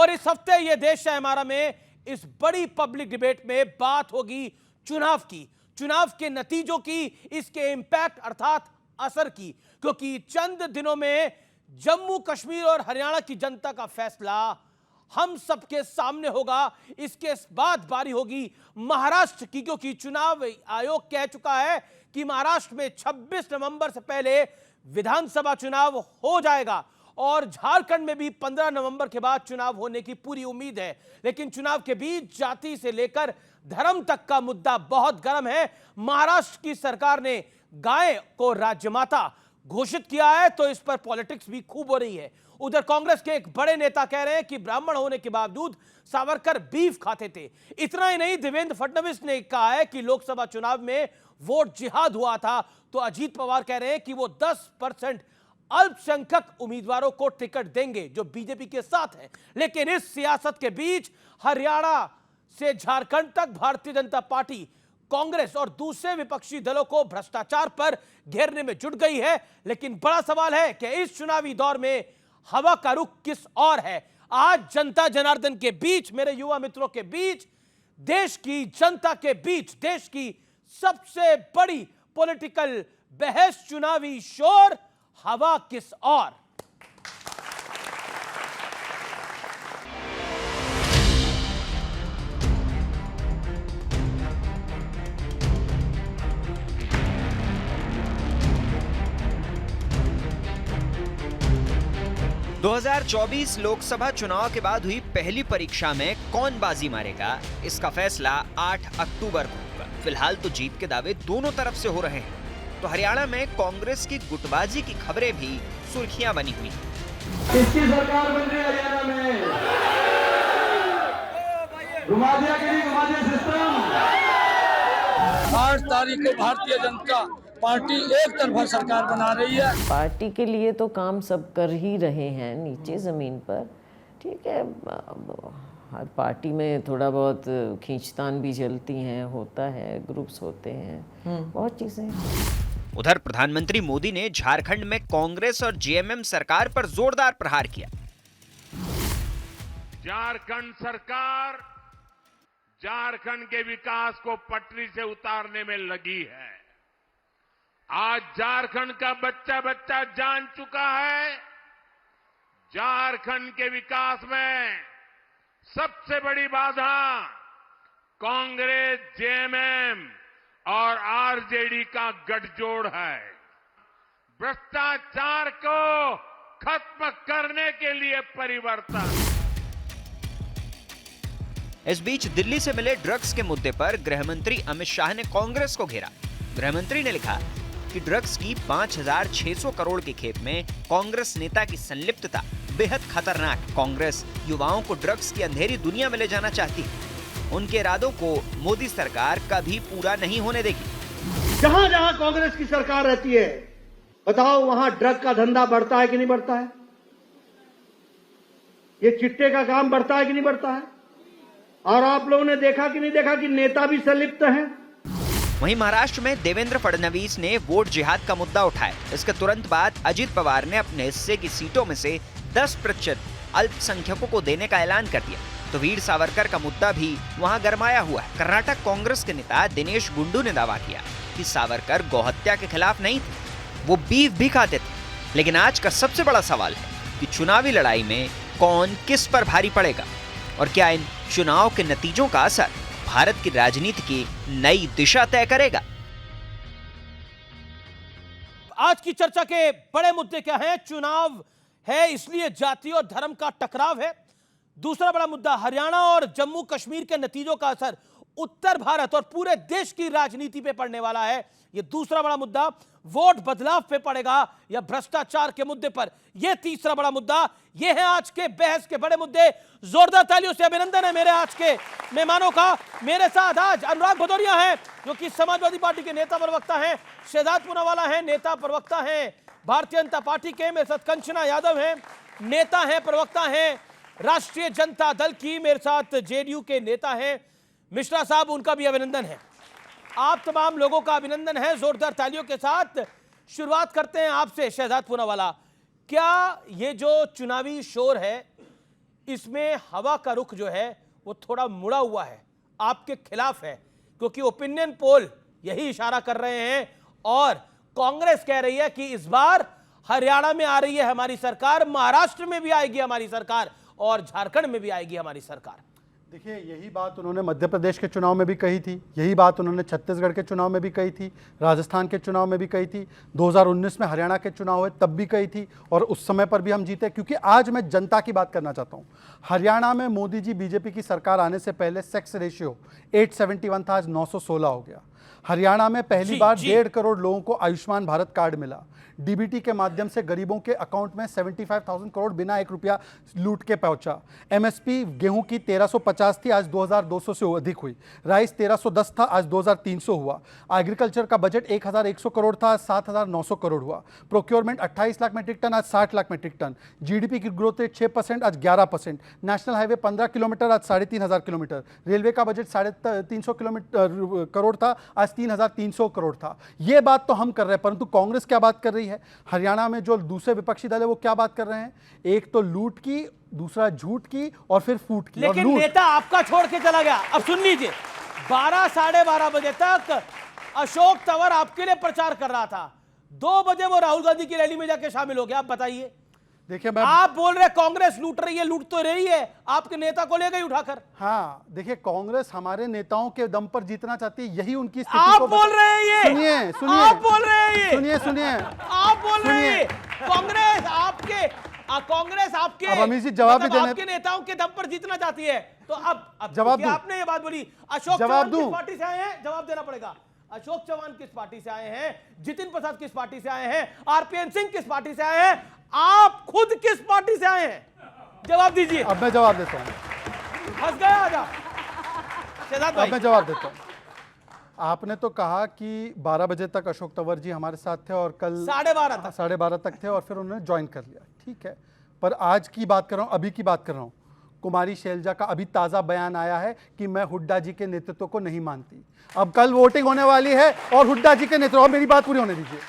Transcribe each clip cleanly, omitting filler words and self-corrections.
और इस हफ्ते ये देश है हमारा में इस बड़ी पब्लिक डिबेट में बात होगी चुनाव की, चुनाव के नतीजों की, इसके इंपैक्ट अर्थात असर की, क्योंकि चंद दिनों में जम्मू कश्मीर और हरियाणा की जनता का फैसला हम सबके सामने होगा। इसके बाद बारी होगी महाराष्ट्र की, क्योंकि चुनाव आयोग कह चुका है कि महाराष्ट्र में 26 नवंबर से पहले विधानसभा चुनाव हो जाएगा और झारखंड में भी 15 नवंबर के बाद चुनाव होने की पूरी उम्मीद है। लेकिन चुनाव के बीच जाति से लेकर धर्म तक का मुद्दा बहुत गर्म है। महाराष्ट्र की सरकार ने गाय को राज्यमाता घोषित किया है, तो इस पर पॉलिटिक्स भी खूब हो रही है। उधर कांग्रेस के एक बड़े नेता कह रहे हैं कि ब्राह्मण होने के बावजूद सावरकर बीफ खाते थे। इतना ही नहीं, देवेंद्र फडणवीस ने कहा है कि लोकसभा चुनाव में वोट जिहाद हुआ था, तो अजीत पवार कह रहे हैं कि वो 10% अल्पसंख्यक उम्मीदवारों को टिकट देंगे जो बीजेपी के साथ है। लेकिन इस सियासत के बीच हरियाणा से झारखंड तक भारतीय जनता पार्टी कांग्रेस और दूसरे विपक्षी दलों को भ्रष्टाचार पर घेरने में जुट गई है। लेकिन बड़ा सवाल है कि इस चुनावी दौर में हवा का रुख किस और है। आज जनता जनार्दन के बीच, मेरे युवा मित्रों के बीच, देश की जनता के बीच, देश की सबसे बड़ी पॉलिटिकल बहस, चुनावी शोर, हवा किस और। 2024 लोकसभा चुनाव के बाद हुई पहली परीक्षा में कौन बाजी मारेगा, इसका फैसला 8 अक्टूबर को होगा। फिलहाल तो जीत के दावे दोनों तरफ से हो रहे हैं। तो हरियाणा में कांग्रेस की गुटबाजी की खबरें भी सुर्खियां बनी हुई हैं। किसकी सरकार बन रही है हरियाणा में? घुमा दिया कि नहीं घुमा दिया सिस्टम? 8 तारीख को भारतीय जनता पार्टी एक तरफा सरकार बना रही है। पार्टी के लिए तो काम सब कर ही रहे हैं नीचे ज़मीन पर, ठीक है। हर पार्टी में थोड़ा बहुत खींचतान भी चलती हैं, होता है, ग्रुप्स होते हैं, बहुत चीज़ें। उधर प्रधानमंत्री मोदी ने झारखंड में कांग्रेस और जेएमएम सरकार पर जोरदार प्रहार किया। झारखंड सरकार झारखंड के विकास को पटरी से उतारने में लगी है। आज झारखंड का बच्चा बच्चा जान चुका है, झारखंड के विकास में सबसे बड़ी बाधा कांग्रेस, जेएमएम और आरजेडी का गठजोड़ है। भ्रष्टाचार को खत्म करने के लिए परिवर्तन। इस बीच दिल्ली से मिले ड्रग्स के मुद्दे पर गृहमंत्री अमित शाह ने कांग्रेस को घेरा। गृहमंत्री ने लिखा कि ड्रग्स की 5,600 करोड़ के खेप में कांग्रेस नेता की संलिप्तता बेहद खतरनाक। कांग्रेस युवाओं को ड्रग्स की अंधेरी दुनिया में ले जाना चाहती है। उनके इरादों को मोदी सरकार कभी पूरा नहीं होने देगी। जहां जहां कांग्रेस की सरकार रहती है, बताओ वहां ड्रग का धंधा बढ़ता है कि नहीं बढ़ता है? ये चिट्टे का काम बढ़ता है कि नहीं बढ़ता है? और आप लोगों ने देखा कि नहीं देखा कि नेता भी संलिप्त हैं? वहीं महाराष्ट्र में देवेंद्र फडणवीस ने वोट जिहाद का मुद्दा उठाया। इसके तुरंत बाद अजीत पवार ने अपने हिस्से की सीटों में से 10% अल्पसंख्यकों को देने का ऐलान कर दिया। तो वीर सावरकर का मुद्दा भी वहां गरमाया हुआ है। कर्नाटक कांग्रेस के नेता दिनेश गुंडू ने दावा किया कि सावरकर गौहत्या के खिलाफ नहीं थे, वो बीफ भी खाते थे। लेकिन आज का सबसे बड़ा सवाल है कि चुनावी लड़ाई में कौन किस पर भारी पड़ेगा और क्या इन चुनाव के नतीजों का असर भारत की राजनीति की नई दिशा तय करेगा। आज की चर्चा के बड़े मुद्दे क्या हैं? चुनाव है इसलिए जाति और धर्म का टकराव है। दूसरा बड़ा मुद्दा हरियाणा और जम्मू कश्मीर के नतीजों का असर उत्तर भारत और पूरे देश की राजनीति पे पड़ने वाला है। यह दूसरा बड़ा मुद्दा। वोट बदलाव पे पड़ेगा या भ्रष्टाचार के मुद्दे पर, यह तीसरा बड़ा मुद्दा। यह है आज के बहस के बड़े मुद्दे। जोरदार तालियों से अभिनंदन है मेरे आज के मेहमानों का। मेरे साथ आज अनुराग भदौरिया हैं, जो कि समाजवादी पार्टी के नेता प्रवक्ता हैं। शहजाद पूनावाला हैं, नेता प्रवक्ता हैं भारतीय जनता पार्टी के। मेरे साथ कंचना यादव हैं, नेता हैं, प्रवक्ता हैं राष्ट्रीय जनता दल की। मेरे साथ जेडीयू के नेता हैं मिश्रा साहब, उनका भी अभिनंदन है। आप तमाम लोगों का अभिनंदन है जोरदार तालियों के साथ। शुरुआत करते हैं आपसे शहजाद पूनावाला। क्या ये जो चुनावी शोर है, इसमें हवा का रुख जो है वो थोड़ा मुड़ा हुआ है, आपके खिलाफ है, क्योंकि ओपिनियन पोल यही इशारा कर रहे हैं और कांग्रेस कह रही है कि इस बार हरियाणा में आ रही है हमारी सरकार, महाराष्ट्र में भी आएगी हमारी सरकार और झारखंड में भी आएगी हमारी सरकार। देखिए, यही बात उन्होंने मध्य प्रदेश के चुनाव में भी कही थी, यही बात उन्होंने छत्तीसगढ़ के चुनाव में भी कही थी, राजस्थान के चुनाव में भी कही थी, 2019 में हरियाणा के चुनाव हुए तब भी कही थी और उस समय पर भी हम जीते। क्योंकि आज मैं जनता की बात करना चाहता हूँ। हरियाणा में मोदी जी बीजेपी की सरकार आने से पहले सेक्स रेशियो 871 था, आज 916 हो गया। हरियाणा में पहली बार 1.5 करोड़ लोगों को आयुष्मान भारत कार्ड मिला। डीबीटी के माध्यम से गरीबों के अकाउंट में 75,000 करोड़ बिना 1 रुपया लूट के पहुंचा। एमएसपी गेहूं की 1350 थी, आज 2200 से अधिक हुई। राइस 1310 था, आज 2300 हुआ। एग्रीकल्चर का बजट 1100 करोड़ था, आज 7900 करोड़ हुआ। प्रोक्योरमेंट 28 लाख मेट्रिक टन, आज 60 लाख मेट्रिक टन। जीडीपी की ग्रोथ रेट 6%, आज 11%। नेशनल हाईवे 15 किलोमीटर, आज 3500 किलोमीटर। रेलवे का बजट 350 करोड़ था, आज 3300 करोड़ था। ये बात तो हम कर रहे हैं, परंतु कांग्रेस क्या बात कर रही है? हरियाणा में जो दूसरे विपक्षी दल है वो क्या बात कर रहे हैं? एक तो लूट की, दूसरा झूठ की और फिर फूट की। लेकिन नेता आपका छोड़ के चला गया। अब सुन लीजिए, 12 साढ़े 12 बजे तक अशोक तंवर आपके लिए प्रचार कर रहा था, 2 बजे वो राहुल गांधी की रैली में जाके शामिल हो गया। आप बताइए। देखिए, आप बोल रहे कांग्रेस लूट रही है, लूट तो रही है, आपके नेता को ले गई उठाकर। हाँ, देखिए, कांग्रेस हमारे नेताओं के दम पर जीतना चाहती है, यही उनकी स्थिति आप को बोल रहे हैं ये, सुनिए सुनिए, आप बोल रहे हैं ये, सुनिए आप बोल रहे हैं कांग्रेस आपके अब अमीर जी जवाब भी मतलब देने, आपके नेताओं के दम पर जीतना चाहती है। तो अब जवाब क्योंकि दूं? आपने ये बात बोली, अशोक चौहान किस पार्टी से आए हैं? जवाब देना पड़ेगा। अशोक चौहान किस पार्टी से आए हैं? जितिन प्रसाद किस पार्टी से आए हैं? आरपीएन सिंह किस पार्टी से आए हैं? आप खुद किस पार्टी से आए हैं? जवाब दीजिए। अब मैं जवाब देता हूँ। फंस गया आज आप, शहजाद भाई। अब मैं जवाब देता हूँ। आपने तो कहा कि 12 बजे तक अशोक तंवर जी हमारे साथ थे और कल 12:30 तक थे और फिर उन्होंने ज्वाइन कर लिया। ठीक है, पर आज की बात कर रहा हूँ, अभी की बात कर रहा हूँ। कुमारी शैलजा का अभी ताज़ा बयान आया है कि मैं हुड्डा जी के नेतृत्व को नहीं मानती। अब कल वोटिंग होने वाली है और हुड्डा जी के नेतृत्व, मेरी बात पूरी होने दीजिए।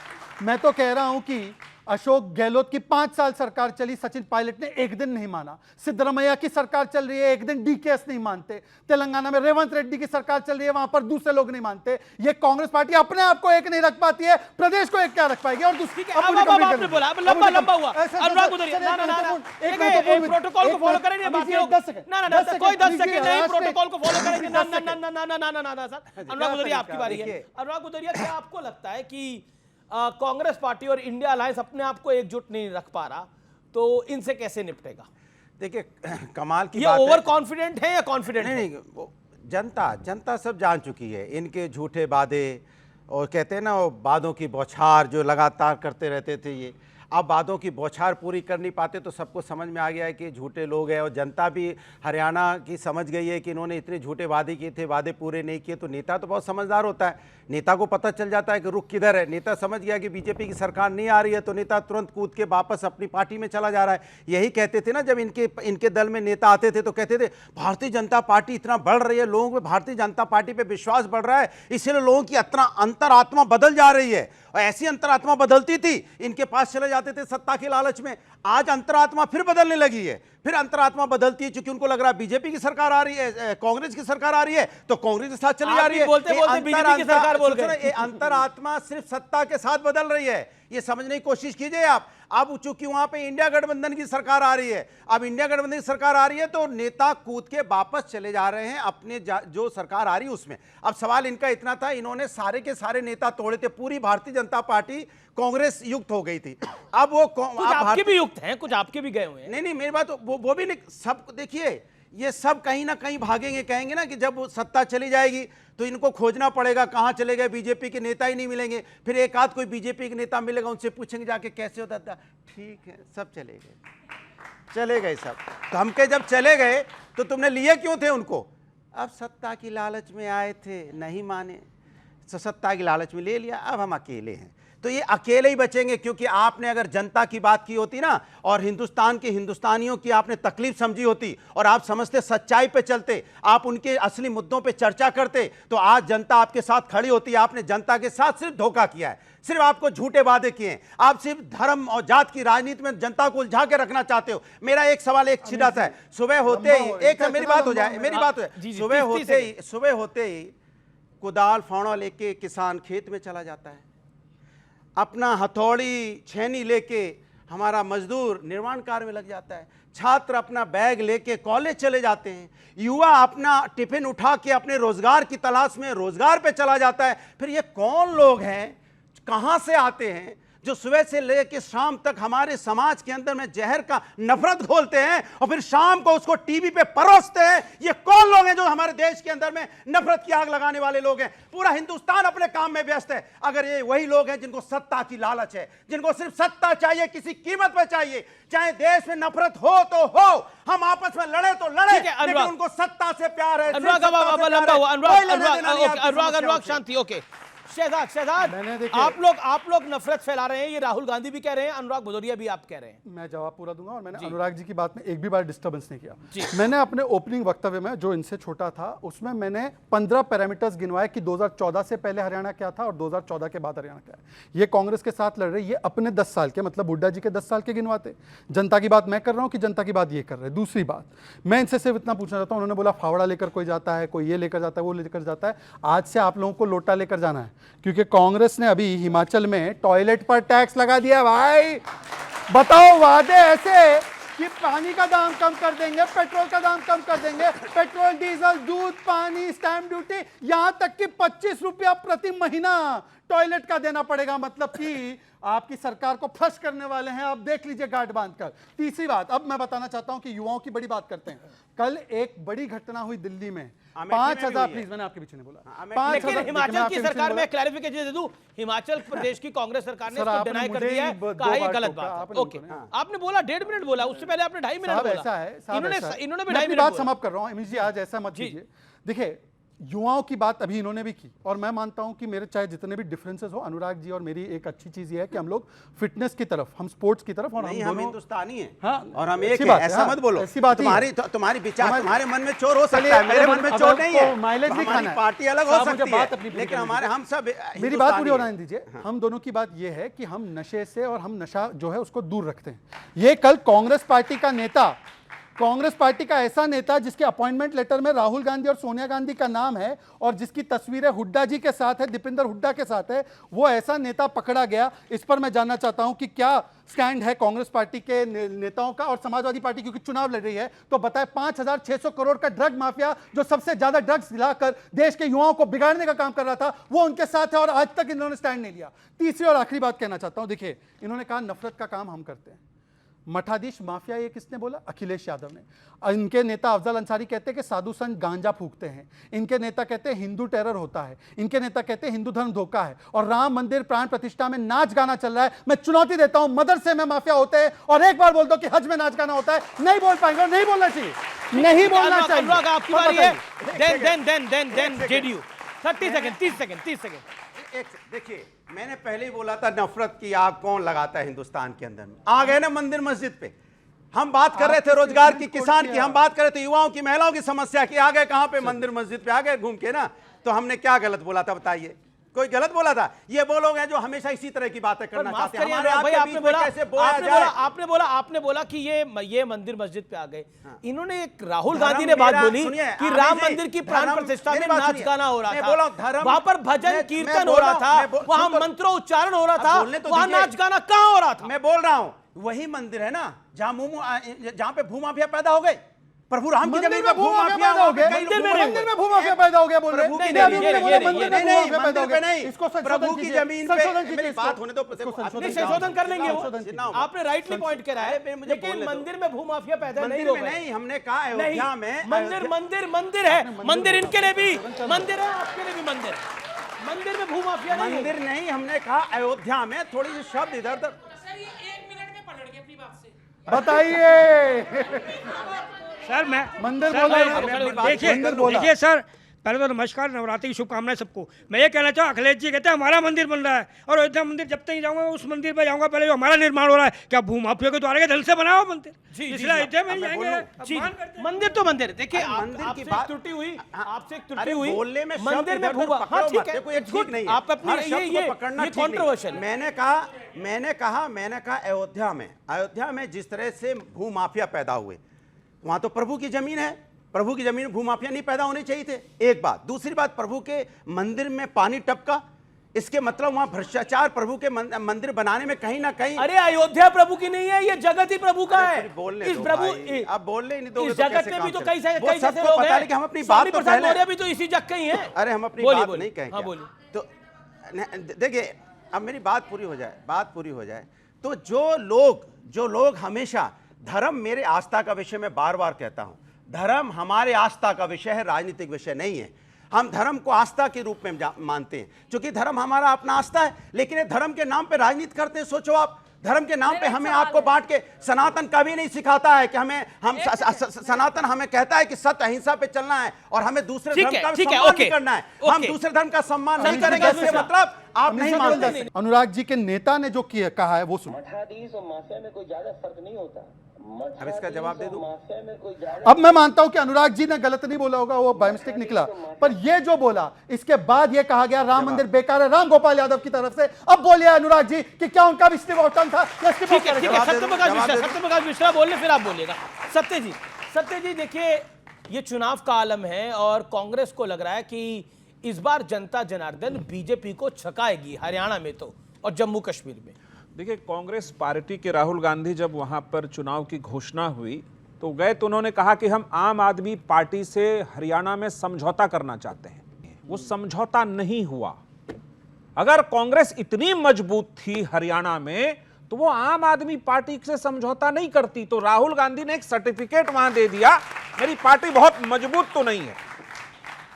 मैं तो कह रहा हूं कि अशोक गहलोत की 5 साल सरकार चली, सचिन पायलट ने एक दिन नहीं माना। सिद्धरामैया की सरकार चल रही है, एक दिन डीकेएस नहीं मानते। तेलंगाना में रेवंत रेड्डी की सरकार चल रही है, वहां पर दूसरे लोग नहीं मानते। ये कांग्रेस पार्टी अपने आप को एक नहीं रख पाती है, प्रदेश को एक क्या रख पाएगी? और दूसरी आपने बोला लंबा हुआ अनुराग उधर प्रोटोकॉल को फॉलो करेंगे, कोई 10 सेकंड नहीं, प्रोटोकॉल को फॉलो करेंगे। ना सर, अनुराग उधरिया आपकी बारी है। अनुराग उधरिया, क्या आपको लगता है कि कांग्रेस पार्टी और इंडिया अलायंस अपने आप को एकजुट नहीं रख पा रहा, तो इनसे कैसे निपटेगा? देखिए, कमाल की ये बात ओवर है। कॉन्फिडेंट है या कॉन्फिडेंट है? नहीं, वो जनता सब जान चुकी है इनके झूठे वादे, और कहते हैं ना वो वादों की बौछार जो लगातार करते रहते थे। ये अब वादों की बौछार पूरी कर नहीं पाते, तो सबको समझ में आ गया है कि झूठे लोग हैं। और जनता भी हरियाणा की समझ गई है कि इन्होंने इतने झूठे वादे किए थे, वादे पूरे नहीं किए। तो नेता तो बहुत समझदार होता है, नेता को पता चल जाता है कि रुख किधर है। नेता समझ गया कि बीजेपी की सरकार नहीं आ रही है, तो नेता तुरंत कूद के वापस अपनी पार्टी में चला जा रहा है। यही कहते थे ना, जब इनके दल में नेता आते थे तो कहते थे भारतीय जनता पार्टी इतना बढ़ रही है, लोगों में भारतीय जनता पार्टी पे विश्वास बढ़ रहा है, इसलिए लोगों की अंतरात्मा बदल जा रही है। और ऐसी अंतरात्मा बदलती थी, इनके पास चले जाते थे सत्ता के लालच में। आज अंतरात्मा फिर बदलने लगी है, फिर अंतरात्मा बदलती है, क्योंकि उनको लग रहा है बीजेपी की सरकार आ रही है, कांग्रेस की सरकार आ रही है, तो कांग्रेस के साथ चली जा रही है। बोलते बीजेपी की सरकार बोल गए। अंतरात्मा सिर्फ सत्ता के साथ बदल रही है, ये समझने की कोशिश कीजिए आप। अब चूंकि वहां पे इंडिया गठबंधन की सरकार आ रही है, अब इंडिया गठबंधन की सरकार आ रही है, तो नेता कूद के वापस चले जा रहे हैं अपने जो सरकार आ रही है उसमें। अब सवाल इनका इतना था, इन्होंने सारे के सारे नेता तोड़े थे, पूरी भारतीय जनता पार्टी कांग्रेस युक्त हो गई थी। अब वो कुछ आपके भी युक्त हैं, कुछ आपके भी गए हुए हैं। नहीं, मेरी बात वो भी नहीं। सब देखिए, ये सब कहीं ना कहीं भागेंगे, कहेंगे ना कि जब सत्ता चली जाएगी तो इनको खोजना पड़ेगा, कहां चले गए, बीजेपी के नेता ही नहीं मिलेंगे। फिर एक आध कोई बीजेपी के नेता मिलेगा, उनसे पूछेंगे जाके कैसे होता था, ठीक है, सब चले गए सब। तो हमके जब चले गए तो तुमने लिए क्यों थे उनको? अब सत्ता की लालच में आए थे, नहीं माने, सत्ता की लालच में ले लिया, अब हम अकेले हैं। तो ये अकेले ही बचेंगे, क्योंकि आपने अगर जनता की बात की होती ना और हिंदुस्तान के हिंदुस्तानियों की आपने तकलीफ समझी होती और आप समझते सच्चाई पे चलते, आप उनके असली मुद्दों पे चर्चा करते, तो आज जनता आपके साथ खड़ी होती। आपने जनता के साथ सिर्फ धोखा किया है, सिर्फ आपको झूठे वादे किए हैं, आप सिर्फ धर्म और जात की राजनीति में जनता को उलझा के रखना चाहते हो। मेरा एक सवाल एक सीधा सा है, सुबह होते ही एक मेरी बात हो जाए, सुबह होते ही कुदाल फावड़ा लेके किसान खेत में चला जाता है, अपना हथौड़ी छेनी लेके हमारा मजदूर निर्माण कार्य में लग जाता है, छात्र अपना बैग लेके कॉलेज चले जाते हैं, युवा अपना टिफिन उठा के अपने रोजगार की तलाश में रोजगार पे चला जाता है। फिर ये कौन लोग हैं, कहां से आते हैं, जो सुबह से लेकर शाम तक हमारे समाज के अंदर में जहर का नफरत घोलते हैं और फिर शाम को उसको टीवी पे परोसते हैं? ये कौन लोग हैं जो हमारे देश के अंदर में नफरत की आग लगाने वाले लोग हैं? पूरा हिंदुस्तान अपने काम में व्यस्त है। अगर ये वही लोग हैं जिनको सत्ता की लालच है, जिनको सिर्फ सत्ता चाहिए, किसी कीमत पर चाहिए, चाहे देश में नफरत हो तो हो, हम आपस में लड़े तो लड़े, लेकिन उनको सत्ता से प्यार है। अनुराग शांति। ओके शहजाद, आप लोग नफरत फैला रहे हैं, ये राहुल गांधी भी कह रहे हैं, अनुराग भदौरिया भी आप कह रहे हैं। मैं जवाब पूरा दूंगा। और मैंने अनुराग जी की बात में एक भी बार डिस्टर्बेंस नहीं किया। मैंने अपने ओपनिंग वक्तव्य में, जो इनसे छोटा था, उसमें मैंने 15 पैरामीटर्स गिनवाए कि 2014 से पहले हरियाणा क्या था और 2014 के बाद हरियाणा क्या है। ये कांग्रेस के साथ लड़ रहे, ये अपने 10 साल के, मतलब हुड्डा जी के 10 साल के गिनवाते। जनता की बात मैं कर रहा हूं कि जनता की बात ये कर रहे। दूसरी बात, मैं इनसे सिर्फ इतना पूछना चाहता हूं, उन्होंने बोला फावड़ा लेकर कोई जाता है, कोई ये लेकर जाता है, वो लेकर जाता है। आज से आप लोगों को लोटा लेकर जाना है, क्योंकि कांग्रेस ने अभी हिमाचल में टॉयलेट पर टैक्स लगा दिया। भाई बताओ, वादे ऐसे कि पानी का दाम कम कर देंगे, पेट्रोल का दाम कम कर देंगे, पेट्रोल, डीजल, दूध, पानी, स्टैंप ड्यूटी, यहां तक कि 25 रुपया प्रति महीना टॉयलेट का देना पड़ेगा। मतलब कि आपकी सरकार को फ्लश करने वाले हैं, आप देख लीजिए गार्ड बांधकर। तीसरी बात, अब मैं बताना चाहता हूं कि युवाओं की बड़ी बात करते हैं। कल एक बड़ी घटना हुई दिल्ली में, 5,000, प्लीज मैंने आपके पीछे नहीं बोला, 5,000। हिमाचल की सरकार में क्लैरिफिकेशन दे दूं, हिमाचल प्रदेश की कांग्रेस सरकार ने इसको डिनाई कर दिया है, कहा ये गलत बात है। ओके, आपने बोला 1.5 मिनट बोला, उससे पहले आपने 2.5 मिनट बोला। ऐसा है, इन्होंने भी 2.5 मिनट बात समाप्त कर रहा हूं। अमित जी आज ऐसा मत कीजिए। देखिए, युवाओं की बात अभी इन्होंने भी की, और मैं मानता हूं कि मेरे चाहे जितने भी डिफरेंसेस हो, अनुराग जी और मेरी एक अच्छी चीज ये है कि हम लोग फिटनेस की तरफ, हम स्पोर्ट्स की तरफ, और हम हिंदुस्तानी हैं। हाँ, और हम एक हैं, ऐसा मत बोलो। तुम्हारी विचार तुम्हारे मन में चोर हो सकता है, मेरे मन में चोर नहीं है। माइलेज भी खाना है, पार्टी अलग हो सकती है, लेकिन हमारे हम सब, मेरी बात पूरी होने दीजिए। हम दोनों की बात ये है कि हम नशे से, और हम नशा जो है उसको दूर रखते हैं। ये कल कांग्रेस पार्टी का नेता, कांग्रेस पार्टी का ऐसा नेता जिसके अपॉइंटमेंट लेटर में राहुल गांधी और सोनिया गांधी का नाम है, और जिसकी तस्वीरें हुड्डा जी के साथ है, दीपेंद्र हुड्डा के साथ है, वो ऐसा नेता पकड़ा गया। इस पर मैं जानना चाहता हूं कि क्या स्टैंड है कांग्रेस पार्टी के नेताओं का और समाजवादी पार्टी, क्योंकि चुनाव लड़ रही है, तो बताए 5,600 करोड़ का ड्रग माफिया, जो सबसे ज्यादा ड्रग्स दिलाकर देश के युवाओं को बिगाड़ने का काम कर रहा था, वो उनके साथ है, और आज तक इन्होंने स्टैंड नहीं लिया। तीसरी और आखिरी बात कहना चाहता हूं, देखिए, इन्होंने कहा नफरत का काम हम करते हैं। मठाधीश माफिया ये किसने बोला? अखिलेश यादव ने। इनके नेता अफजल अंसारी कहते हैं कि साधु संत गांजा फूकते हैं। इनके नेता कहते हैं हिंदू टेरर होता है। इनके नेता कहते हैं हिंदू धर्म धोखा है। और राम मंदिर प्राण प्रतिष्ठा में नाच गाना चल रहा है। मैं चुनौती देता हूं, मदरसे में माफिया होते हैं, और एक बार बोल दो कि हज में नाच गाना होता है, नहीं बोल पाएंगे, नहीं बोलना चाहिए, नहीं बोलना चाहिए। अनुराग आपकी बारी है। Then JDU 30 second. देखिए, मैंने पहले ही बोला था, नफरत की आग कौन लगाता है हिंदुस्तान के अंदर में? आ गए ना मंदिर मस्जिद पे। हम बात कर रहे थे रोजगार की, किसान की, हम बात कर रहे थे युवाओं की, महिलाओं की समस्या की, आ गए कहां पे? मंदिर मस्जिद पे आ गए घूम के ना। तो हमने क्या गलत बोला था बताइए? कोई गलत बोला था? ये वो लोग हैं जो हमेशा इसी तरह की बातें करना चाहते हैं। आपने बोला कि ये मंदिर मस्जिद पे आ गए। इन्होंने एक राहुल गांधी ने बात बोली कि राम मंदिर की प्राण प्रतिष्ठा में नाच गाना हो रहा था, वहां पर भजन कीर्तन हो रहा था, वहां मंत्रोच्चारण हो रहा था, वहां नाच गाना कहां हो रहा था? मैं बोल रहा हूं, वही मंदिर है ना जहां पे भूमाफिया पैदा हो गए। प्रभु राम की जमीन में भूमाफिया पैदा हो गए, मंदिर में भूमाफिया पैदा हो गया बोल रहे हैं। प्रभु की जमीन पे, मेरी बात होने दो, संशोधन कर लेंगे वो। आपने राइटली पॉइंट करा है, लेकिन मंदिर में भूमाफिया पैदा नहीं हो गए। नहीं, हमने कहा अयोध्या में मंदिर है, मंदिर इनके लिए भी मंदिर है, आपके लिए भी मंदिर, मंदिर में भूमाफिया नहीं, मंदिर नहीं, हमने कहा अयोध्या में। थोड़ी सी शब्द इधर उधर, बताइए सर। मैं मंदिर बोल रहे हैं। देखिए सर, पहले तो नमस्कार, नवरात्रि की शुभकामनाएं सबको। मैं ये कहना चाहूँ, अखिलेश जी कहते हैं हमारा मंदिर बन रहा है और अयोध्या मंदिर जब तक नहीं जाऊंगा उस मंदिर पे जाऊंगा पहले जो हमारा निर्माण हो रहा है। क्या भूमाफिया के द्वारा के दिल से बना हुआ मंदिर, इसलिए अयोध्या में ही जाएंगे। मंदिर तो मंदिर, देखिए आपसे एक त्रुटि हुई, बोलने में मंदिर में भूमा, हाँ ठीक है, ठीक नहीं है, आप अपनी ये कंट्रोवर्शियल। मैंने कहा अयोध्या में जिस तरह से भूमाफिया पैदा हुए, वहां तो प्रभु की जमीन है, प्रभु की जमीन में भूमाफिया नहीं पैदा होने चाहिए थे, एक बात। दूसरी बात, प्रभु के मंदिर में पानी टपका, इसके मतलब वहां भ्रष्टाचार प्रभु के मंदिर बनाने में कहीं ना कहीं। अरे अयोध्या प्रभु की नहीं है, ये जगत ही प्रभु का है। इस प्रभु अब बोलने ही नहीं दोगे इस जगत में भी तो कई सारे लोग हैं कि हम अपनी बात तो पहले भी तो इसी जग के ही हैं। अरे हम अपनी बात नहीं कहेंगे। हाँ बोलिए। तो देखिए, अब मेरी बात पूरी हो जाए तो जो लोग हमेशा धर्म मेरे आस्था का विषय, मैं बार बार कहता हूं, धर्म हमारे आस्था का विषय है, राजनीतिक विषय नहीं है। हम धर्म को आस्था के रूप में मानते हैं, क्योंकि धर्म हमारा अपना आस्था है। लेकिन ये धर्म के नाम पे राजनीति करते हैं। सोचो आप, धर्म के नाम पे हमें आपको बांट के, सनातन कभी नहीं सिखाता है कि सनातन हमें कहता है कि सत्य अहिंसा पे चलना है और हमें दूसरे धर्म का सम्मान नहीं करना है। हम दूसरे धर्म का सम्मान नहीं करेंगे, इससे मतलब आप नहीं मानते। अनुराग जी के नेता ने जो कहा है वो सुनो। मठाधीश और माफिया में कोई ज्यादा फर्क नहीं होता। अब इसका जवाब दे दूं। अब मैं मानता हूं कि अनुराग जी ने गलत नहीं बोला होगा, वो बाय मिस्टेक निकला, पर ये जो बोला इसके बाद ये कहा गया राम मंदिर बेकार है, राम गोपाल यादव की तरफ से। अब बोलिए अनुराग जी कि क्या उनका भी इस्तीफा था? सत्यप्रकाश मिश्रा बोल ले, फिर आप बोलिएगा। सत्य जी देखिए, ये चुनाव का आलम है और कांग्रेस को लग रहा है कि इस बार जनता जनार्दन बीजेपी को छकाएगी, हरियाणा में तो और जम्मू कश्मीर में। देखिए, कांग्रेस पार्टी के राहुल गांधी जब वहां पर चुनाव की घोषणा हुई तो गए तो उन्होंने कहा कि हम आम आदमी पार्टी से हरियाणा में समझौता करना चाहते हैं। वो समझौता नहीं हुआ। अगर कांग्रेस इतनी मजबूत थी हरियाणा में तो वो आम आदमी पार्टी से समझौता नहीं करती। तो राहुल गांधी ने एक सर्टिफिकेट वहां दे दिया, मेरी पार्टी बहुत मजबूत तो नहीं है।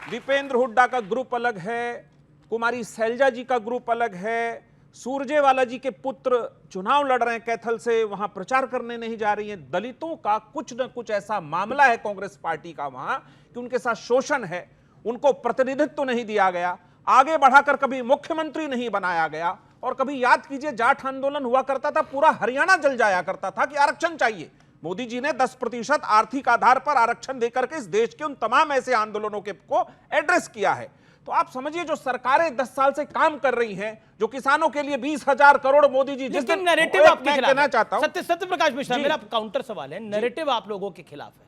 दीपेंद्र हुड्डा का ग्रुप अलग है, कुमारी सैलजा जी का ग्रुप अलग है, सुरजेवाला जी के पुत्र चुनाव लड़ रहे हैं कैथल से, वहां प्रचार करने नहीं जा रही हैं। दलितों का कुछ न कुछ ऐसा मामला है कांग्रेस पार्टी का वहां कि उनके साथ शोषण है, उनको प्रतिनिधित्व नहीं दिया गया, आगे बढ़ाकर कभी मुख्यमंत्री नहीं बनाया गया। और कभी याद कीजिए, जाट आंदोलन हुआ करता था, पूरा हरियाणा जल जाया करता था कि आरक्षण चाहिए। मोदी जी ने 10% आर्थिक आधार पर आरक्षण देकर के इस देश के उन तमाम ऐसे आंदोलनों को एड्रेस किया है। तो आप समझिए, जो सरकारें 10 साल से काम कर रही हैं, जो किसानों के लिए 20,000 करोड़ मोदी जी, जिस नैरेटिव आपके खिलाफ कहना चाहता हूं, सत्यप्रकाश मिश्रा, मेरा काउंटर सवाल है, नैरेटिव आप लोगों के खिलाफ है,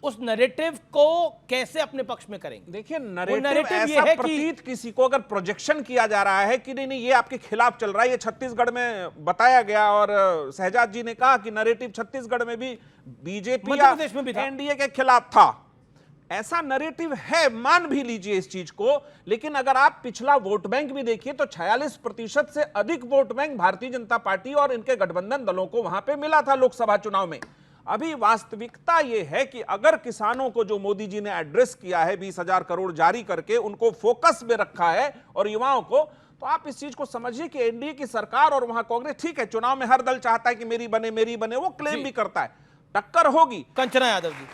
उस नैरेटिव को कैसे अपने पक्ष में करेंगे? देखिए, नैरेटिव ऐसा प्रतीत किसी को अगर प्रोजेक्शन किया जा रहा है कि नहीं ये आपके खिलाफ चल रहा है, ये छत्तीसगढ़ में बताया गया और शहजाद जी ने कहा कि नैरेटिव छत्तीसगढ़ में भी बीजेपी या एनडीए के खिलाफ था, ऐसा नैरेटिव है, मान भी लीजिए इस चीज को। लेकिन अगर आप पिछला वोट बैंक भी देखिए तो 46% से अधिक vote bank Bharatiya Janata party और इनके गठबंधन दलों को वहां पे मिला था लोकसभा चुनाव में। अभी वास्तविकता यह है कि अगर किसानों को जो मोदी जी ने एड्रेस किया है 20,000 करोड़ जारी करके, उनको फोकस में रखा है और युवाओं को, तो आप इस चीज को समझिए कि एनडीए की सरकार और वहां कांग्रेस, ठीक है चुनाव में हर दल चाहता है कि मेरी बने, वो क्लेम भी करता है, टक्कर होगी। कंचना यादव जी,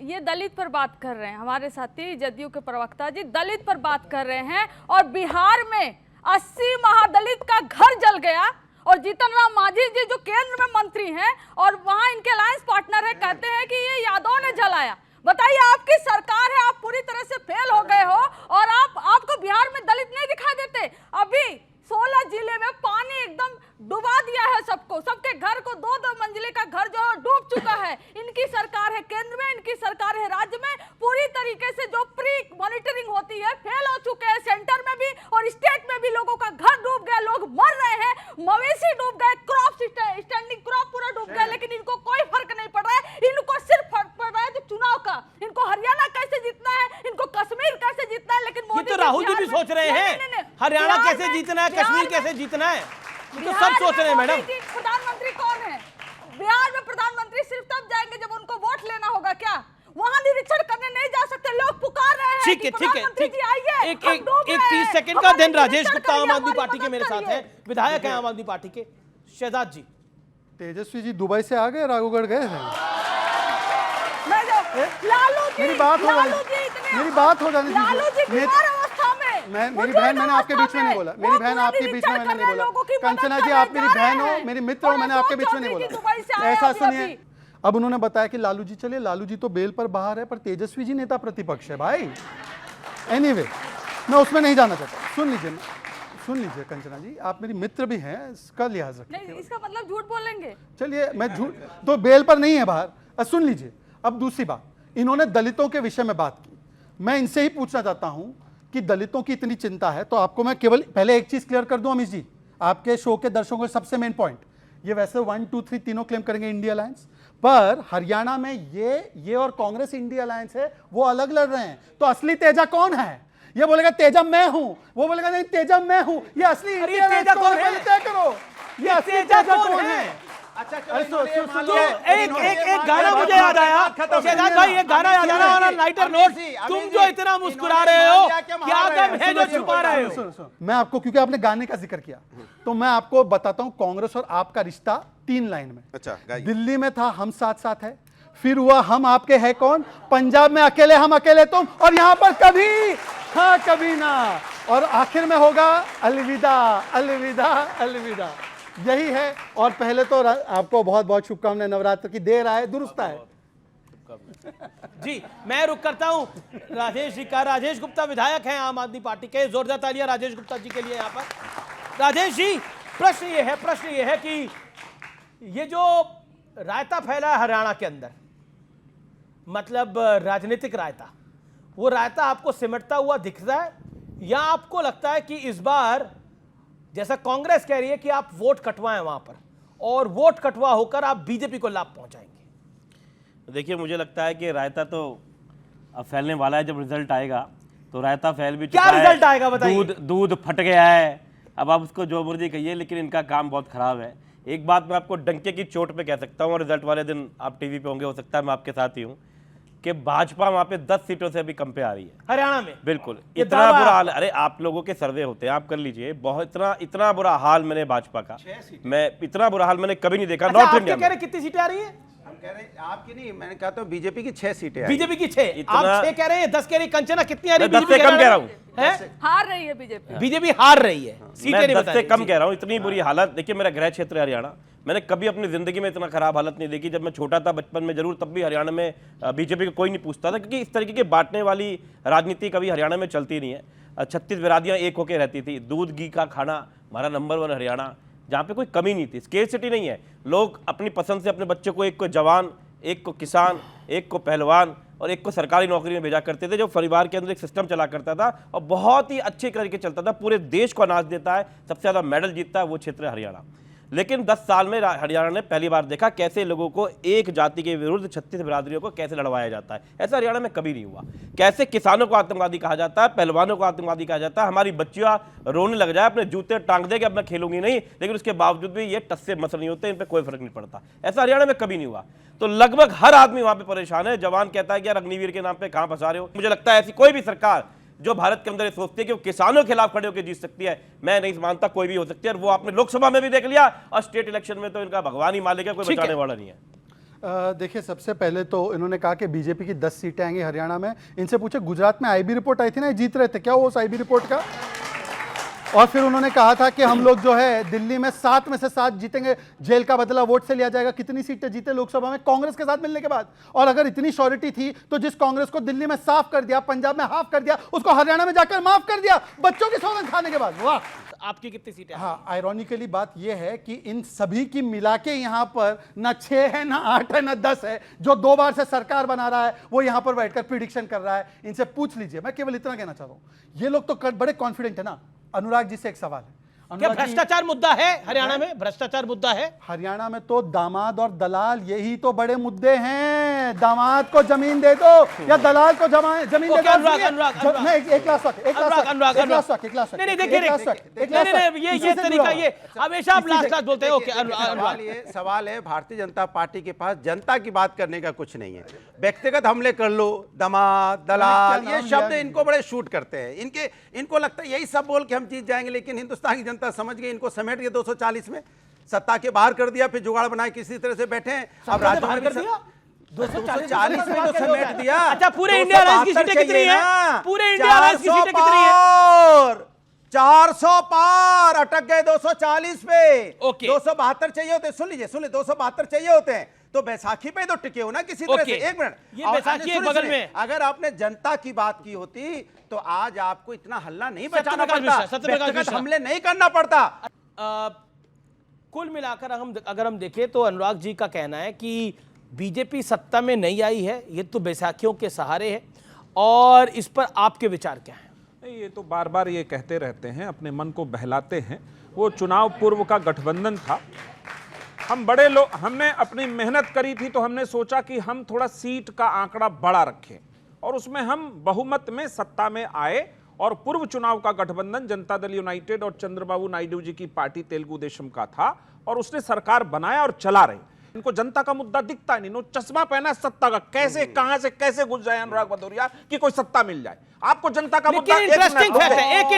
ये दलित पर बात कर रहे हैं, हमारे साथी जदयू के प्रवक्ता जी दलित पर बात कर रहे हैं, और बिहार में 80 महादलित का घर जल गया और जीतन राम मांझी जी जो केंद्र में मंत्री हैं और वहां इनके अलायंस पार्टनर है, कहते हैं कि ये यादव ने जलाया। बताइए, आपकी सरकार है, आप पूरी तरह से फेल हो गए हो और आपको बिहार में दलित नहीं दिखाई देते। अभी 16 जिले में पानी एकदम डुबा दिया है सबको, सबके घर को 2-2 मंजिले का घर जो है डूब चुका है। इनकी सरकार है केंद्र में, इनकी सरकार है राज्य में, पूरी तरीके से जो प्री मॉनिटरिंग होती है फेल हो चुके हैं, सेंटर में भी और स्टेट में भी लोगों का घर डूब गया, लोग मर रहे हैं, मवेशी डूब गए, क्रॉप स्टैंडिंग क्रॉप पूरा डूब गया, लेकिन इनको कोई फर्क नहीं पड़ रहा है। इनको सिर्फ फर्क पड़ रहा है तो चुनाव का, इनको हरियाणा कैसे जीतना है, इनको कश्मीर कैसे जीतना है। लेकिन मोदी तो राहुल जी भी सोच रहे हैं हरियाणा कैसे जीतना है, कश्मीर कैसे जीतना है, तो सब सोच रहे हैं। मैडम, प्रधानमंत्री कौन है बिहार में? प्रधानमंत्री सिर्फ तब जाएंगे जब उनको वोट लेना होगा क्या? वहां निरीक्षण करने नहीं जा सकते, लोग पुकार रहे हैं। ठीक है, एक 30 सेकंड का दिन। राजेश गुप्ता आम आदमी पार्टी के मेरे साथ है, विधायक है आम आदमी पार्टी के। शहजाद जी, तेजस्वी जी दुबई से आ गए, राघोगढ़ गए थे? लालू जी, मेरी बात हो लालू जी इतने मेरी बात हो जाने लालू जी दीजिए। बीमार अवस्था में, मेरी बहन, मैंने आपके बीच में नहीं बोला, मेरी बहन आपके बीच में मैंने नहीं बोला। कंचना जी, आप मेरी बहन हो, मेरी मित्र हो, मैंने आपके बीच में नहीं बोला। ऐसा सुनिए, अब उन्होंने बताया कि लालू जी चले, लालू जी तो बेल पर बाहर है, पर तेजस्वी जी नेता प्रतिपक्ष है भाई। एनीवे, मैं उसमें नहीं जाना चाहता। सुन लीजिए कंचना जी, आप मेरी मित्र भी हैं, इसका लिहाज रखिए। नहीं, इसका मतलब झूठ बोलेंगे। चलिए, मैं झूठ तो बेल पर नहीं है बाहर। सुन लीजिए, अब दूसरी बात, इन्होंने दलितों के विषय में बात की। मैं इनसे ही पूछना चाहता हूं कि दलितों की इतनी चिंता है तो आपको मैं केवल पहले एक चीज क्लियर कर दूं अमित जी, आपके शो के दर्शकों के सबसे मेन पॉइंट, ये वैसे 1, 2, 3 तीनों क्लेम करेंगे इंडिया अलायंस, पर हरियाणा में ये और कांग्रेस इंडिया अलायंस है, वो अलग लड़ रहे हैं। तो असली तेजा कौन है? ये बोलेगा तेजा मैं हूं, वो बोलेगा नहीं तेजा मैं हूं। ये असली इंडिया तेजा कौन है? तय करो, ये असली तेजा कौन है? अच्छा, तो एक गाना मुझे याद आया, शहजाद भाई, एक गाना याद आया ऑन लाइटर नोट, तुम जो इतना मुस्कुरा रहे हो, क्या गम है जो छुपा रहे हो? मैं आपको, क्योंकि आपने गाने का जिक्र किया, तो मैं आपको बताता हूं कांग्रेस और आपका रिश्ता 3 लाइन में। अच्छा, दिल्ली में था हम साथ साथ है, फिर हुआ हम आपके है कौन, पंजाब में अकेले हम अकेले तुम, और यहां पर कभी हाँ कभी ना, और आखिर में होगा अलविदा अलविदा अलविदा। यही है। और पहले तो आपको बहुत बहुत शुभकामनाएं, नवरात्र की देर आए दुरुस्त आए। जी, मैं रुक करता हूं राजेश जी का। राजेश गुप्ता विधायक हैं आम आदमी पार्टी के, जोरदार तालियां राजेश गुप्ता जी के लिए यहाँ पर। राजेश जी, प्रश्न ये है कि ये जो रायता फैला है हरियाणा के अंदर, मतलब राजनीतिक रायता, वो रायता आपको सिमटता हुआ दिख रहा है, या आपको लगता है कि इस बार जैसा कांग्रेस कह रही है कि आप वोट कटवाएं वहां पर, और वोट कटवा होकर आप बीजेपी को लाभ पहुंचाएंगे? देखिए, मुझे लगता है कि रायता तो अब फैलने वाला है। जब रिजल्ट आएगा तो रायता फैल भी चुका है। क्या रिजल्ट आएगा बताइए? दूध फट गया है। अब आप उसको जो मर्जी कहिए, लेकिन इनका काम बहुत खराब है। एक बात मैं आपको डंके की चोट पे कह सकता हूँ, और रिजल्ट वाले दिन आप टीवी पे होंगे, हो सकता है मैं आपके साथ ही हूँ, कि भाजपा वहां पे 10 सीटों से अभी कम पे आ रही है हरियाणा में। बिल्कुल, इतना बुरा हाल। अरे आप लोगों के सर्वे होते हैं, आप कर लीजिए। बहुत इतना बुरा हाल मैंने भाजपा का, मैं इतना बुरा हाल मैंने कभी नहीं देखा। अच्छा, नॉर्थ इंडिया में कितनी सीटें आ रही है? हम कह रहे हैं आपकी नहीं, मैंने कहा तो बीजेपी की 6 सीटें। बीजेपी की 6, आप 6 कह रहे हैं, 10 कह रही है। कंचना कितनी आ रही है? 10 से कम कह रहा हूँ। हार रही है बीजेपी। बीजेपी हार रही है, सीटें नहीं बता रही। 10 से कम कह रहा हूँ। इतनी बुरी हालत। देखिए, मेरा गृह क्षेत्र है हरियाणा, मैंने कभी अपनी जिंदगी में इतना खराब हालत नहीं देखी। जब मैं छोटा था बचपन में जरूर, तब भी हरियाणा में बीजेपी को कोई नहीं पूछता था, क्योंकि इस तरीके के बांटने वाली राजनीति कभी हरियाणा में चलती नहीं है। 36 बिरादियां एक होकर रहती थी। दूध घी का खाना हमारा नंबर 1 हरियाणा, जहाँ पे कोई कमी नहीं थी, स्केर्सिटी नहीं है। लोग अपनी पसंद से अपने बच्चे को, एक को जवान, एक को किसान, एक को पहलवान और एक को सरकारी नौकरी में भेजा करते थे, जो परिवार के अंदर एक सिस्टम चला करता था और बहुत ही अच्छे तरीके चलता था। पूरे देश को अनाज देता है, सबसे ज़्यादा मेडल जीतता है, वो क्षेत्र है हरियाणा। लेकिन 10 साल में हरियाणा ने पहली बार देखा कैसे लोगों को एक जाति के विरुद्ध 36 बिरादरियों को कैसे लड़वाया जाता है। ऐसा हरियाणा में कभी नहीं हुआ। कैसे किसानों को आतंकवादी कहा जाता है, पहलवानों को आतंकवादी कहा जाता है। हमारी बच्चियां रोने लग जाए, अपने जूते टांग दे कि अब मैं खेलूंगी नहीं, लेकिन उसके बावजूद भी ये टस से मस नहीं होते, इन पर कोई फर्क नहीं पड़ता। ऐसा हरियाणा में कभी नहीं हुआ। तो लगभग हर आदमी वहां पर परेशान है। जवान कहता है कि यार अग्निवीर के नाम पर कहां फंसा रहे हो। मुझे लगता है ऐसी कोई भी सरकार जो भारत के अंदर ये सोचती है कि वो किसानों के खिलाफ खड़े होकर जीत सकती है, मैं नहीं मानता कोई भी हो सकती है। और वो आपने लोकसभा में भी देख लिया, और स्टेट इलेक्शन में तो इनका भगवान ही मालिक है, कोई बचाने वाला नहीं है। देखिए, सबसे पहले तो इन्होंने कहा कि बीजेपी की 10 सीटें आएंगी हरियाणा में। इनसे पूछे, गुजरात में आईबी रिपोर्ट आई थी ना, ये जीत रहे थे, क्या वो उस आईबी रिपोर्ट का? और फिर उन्होंने कहा था कि हम लोग जो है दिल्ली में 7 में से 7 जीतेंगे, जेल का बदला वोट से लिया जाएगा। कितनी सीटें जीते लोकसभा में कांग्रेस के साथ मिलने के बाद? और अगर इतनी श्योरिटी थी तो जिस कांग्रेस को दिल्ली में साफ कर दिया, पंजाब में हाफ कर दिया, उसको हरियाणा में जाकर माफ कर दिया बच्चों की सौगंध खाने के बाद। वाह, आपकी कितनी सीटें? हाँ, आयरॉनिकली बात यह है कि इन सभी की मिला के यहां पर ना 6 है, ना 8 है, ना 10 है। जो 2 बार से सरकार बना रहा है वो यहां पर बैठकर प्रिडिक्शन कर रहा है। इनसे पूछ लीजिए। मैं केवल इतना कहना चाहता हूं, ये लोग तो बड़े कॉन्फिडेंट है ना। अनुराग जी से एक सवाल है, क्या भ्रष्टाचार मुद्दा है हरियाणा में? भ्रष्टाचार मुद्दा है हरियाणा में? तो दामाद और दलाल यही तो बड़े मुद्दे हैं। दामाद को जमीन दे दो या दलाल को जमीन दे दो। एक लास्ट ये तरीका, ये हमेशा आप लास्ट बोलते हैं। ओके, सवाल है, भारतीय जनता पार्टी के पास जनता की बात करने का कुछ नहीं है। व्यक्तिगत हमले कर लो, दामाद, दलाल, ये शब्द इनको बड़े शूट करते हैं। इनको लगता है यही सब बोल के हम जीत जाएंगे, लेकिन हिंदुस्तान की जनता समझ गई, इनको समेट के 240 में सत्ता के बाहर कर दिया, फिर जुगाड़ बनाए किसी तरह से बैठे हैं। अब राज्य 240 में तो समेट दिया। अच्छा, पूरे इंडिया अलायंस की सीटें कितनी है? पूरे इंडिया अलायंस की सीटें कितनी है? 400 पार, अटक गए 240 पे। ओके। 272 चाहिए होते, सुन लीजिए 272 चाहिए होते हैं, तो बैसाखी पे तो टिके हो ना किसी तरह से। एक मिनट, ये बैसाखी है बगल में। अगर आपने जनता की बात की होती तो आज आपको इतना हल्ला नहीं बचाना पड़ता, व्यक्तिगत हमले नहीं करना पड़ता। कुल मिलाकर अगर हम देखें तो अनुराग जी का कहना है कि बीजेपी सत्ता में नहीं आई है, ये तो बैसाखियों के सहारे है, और इस पर आपके विचार क्या हैं? नहीं, ये तो बार बार ये कहते रहते हैं, अपने मन को बहलाते हैं। वो चुनाव पूर्व का गठबंधन था, हम बड़े लोग, हमने अपनी मेहनत करी थी, तो हमने सोचा कि हम थोड़ा सीट का आंकड़ा बड़ा रखें, और उसमें हम बहुमत में सत्ता में आए। और पूर्व चुनाव का गठबंधन जनता दल यूनाइटेड और चंद्रबाबू नायडू जी की पार्टी तेलुगु देशम का था, और उसने सरकार बनाया और चला रही। इनको जनता का मुद्दा दिखता नहीं, नो चश्मा पहना सत्ता का, कैसे कहां से कैसे घुस जाए अनुराग भदौरिया कि कोई सत्ता मिल जाए। आपको जनता का मुद्दा,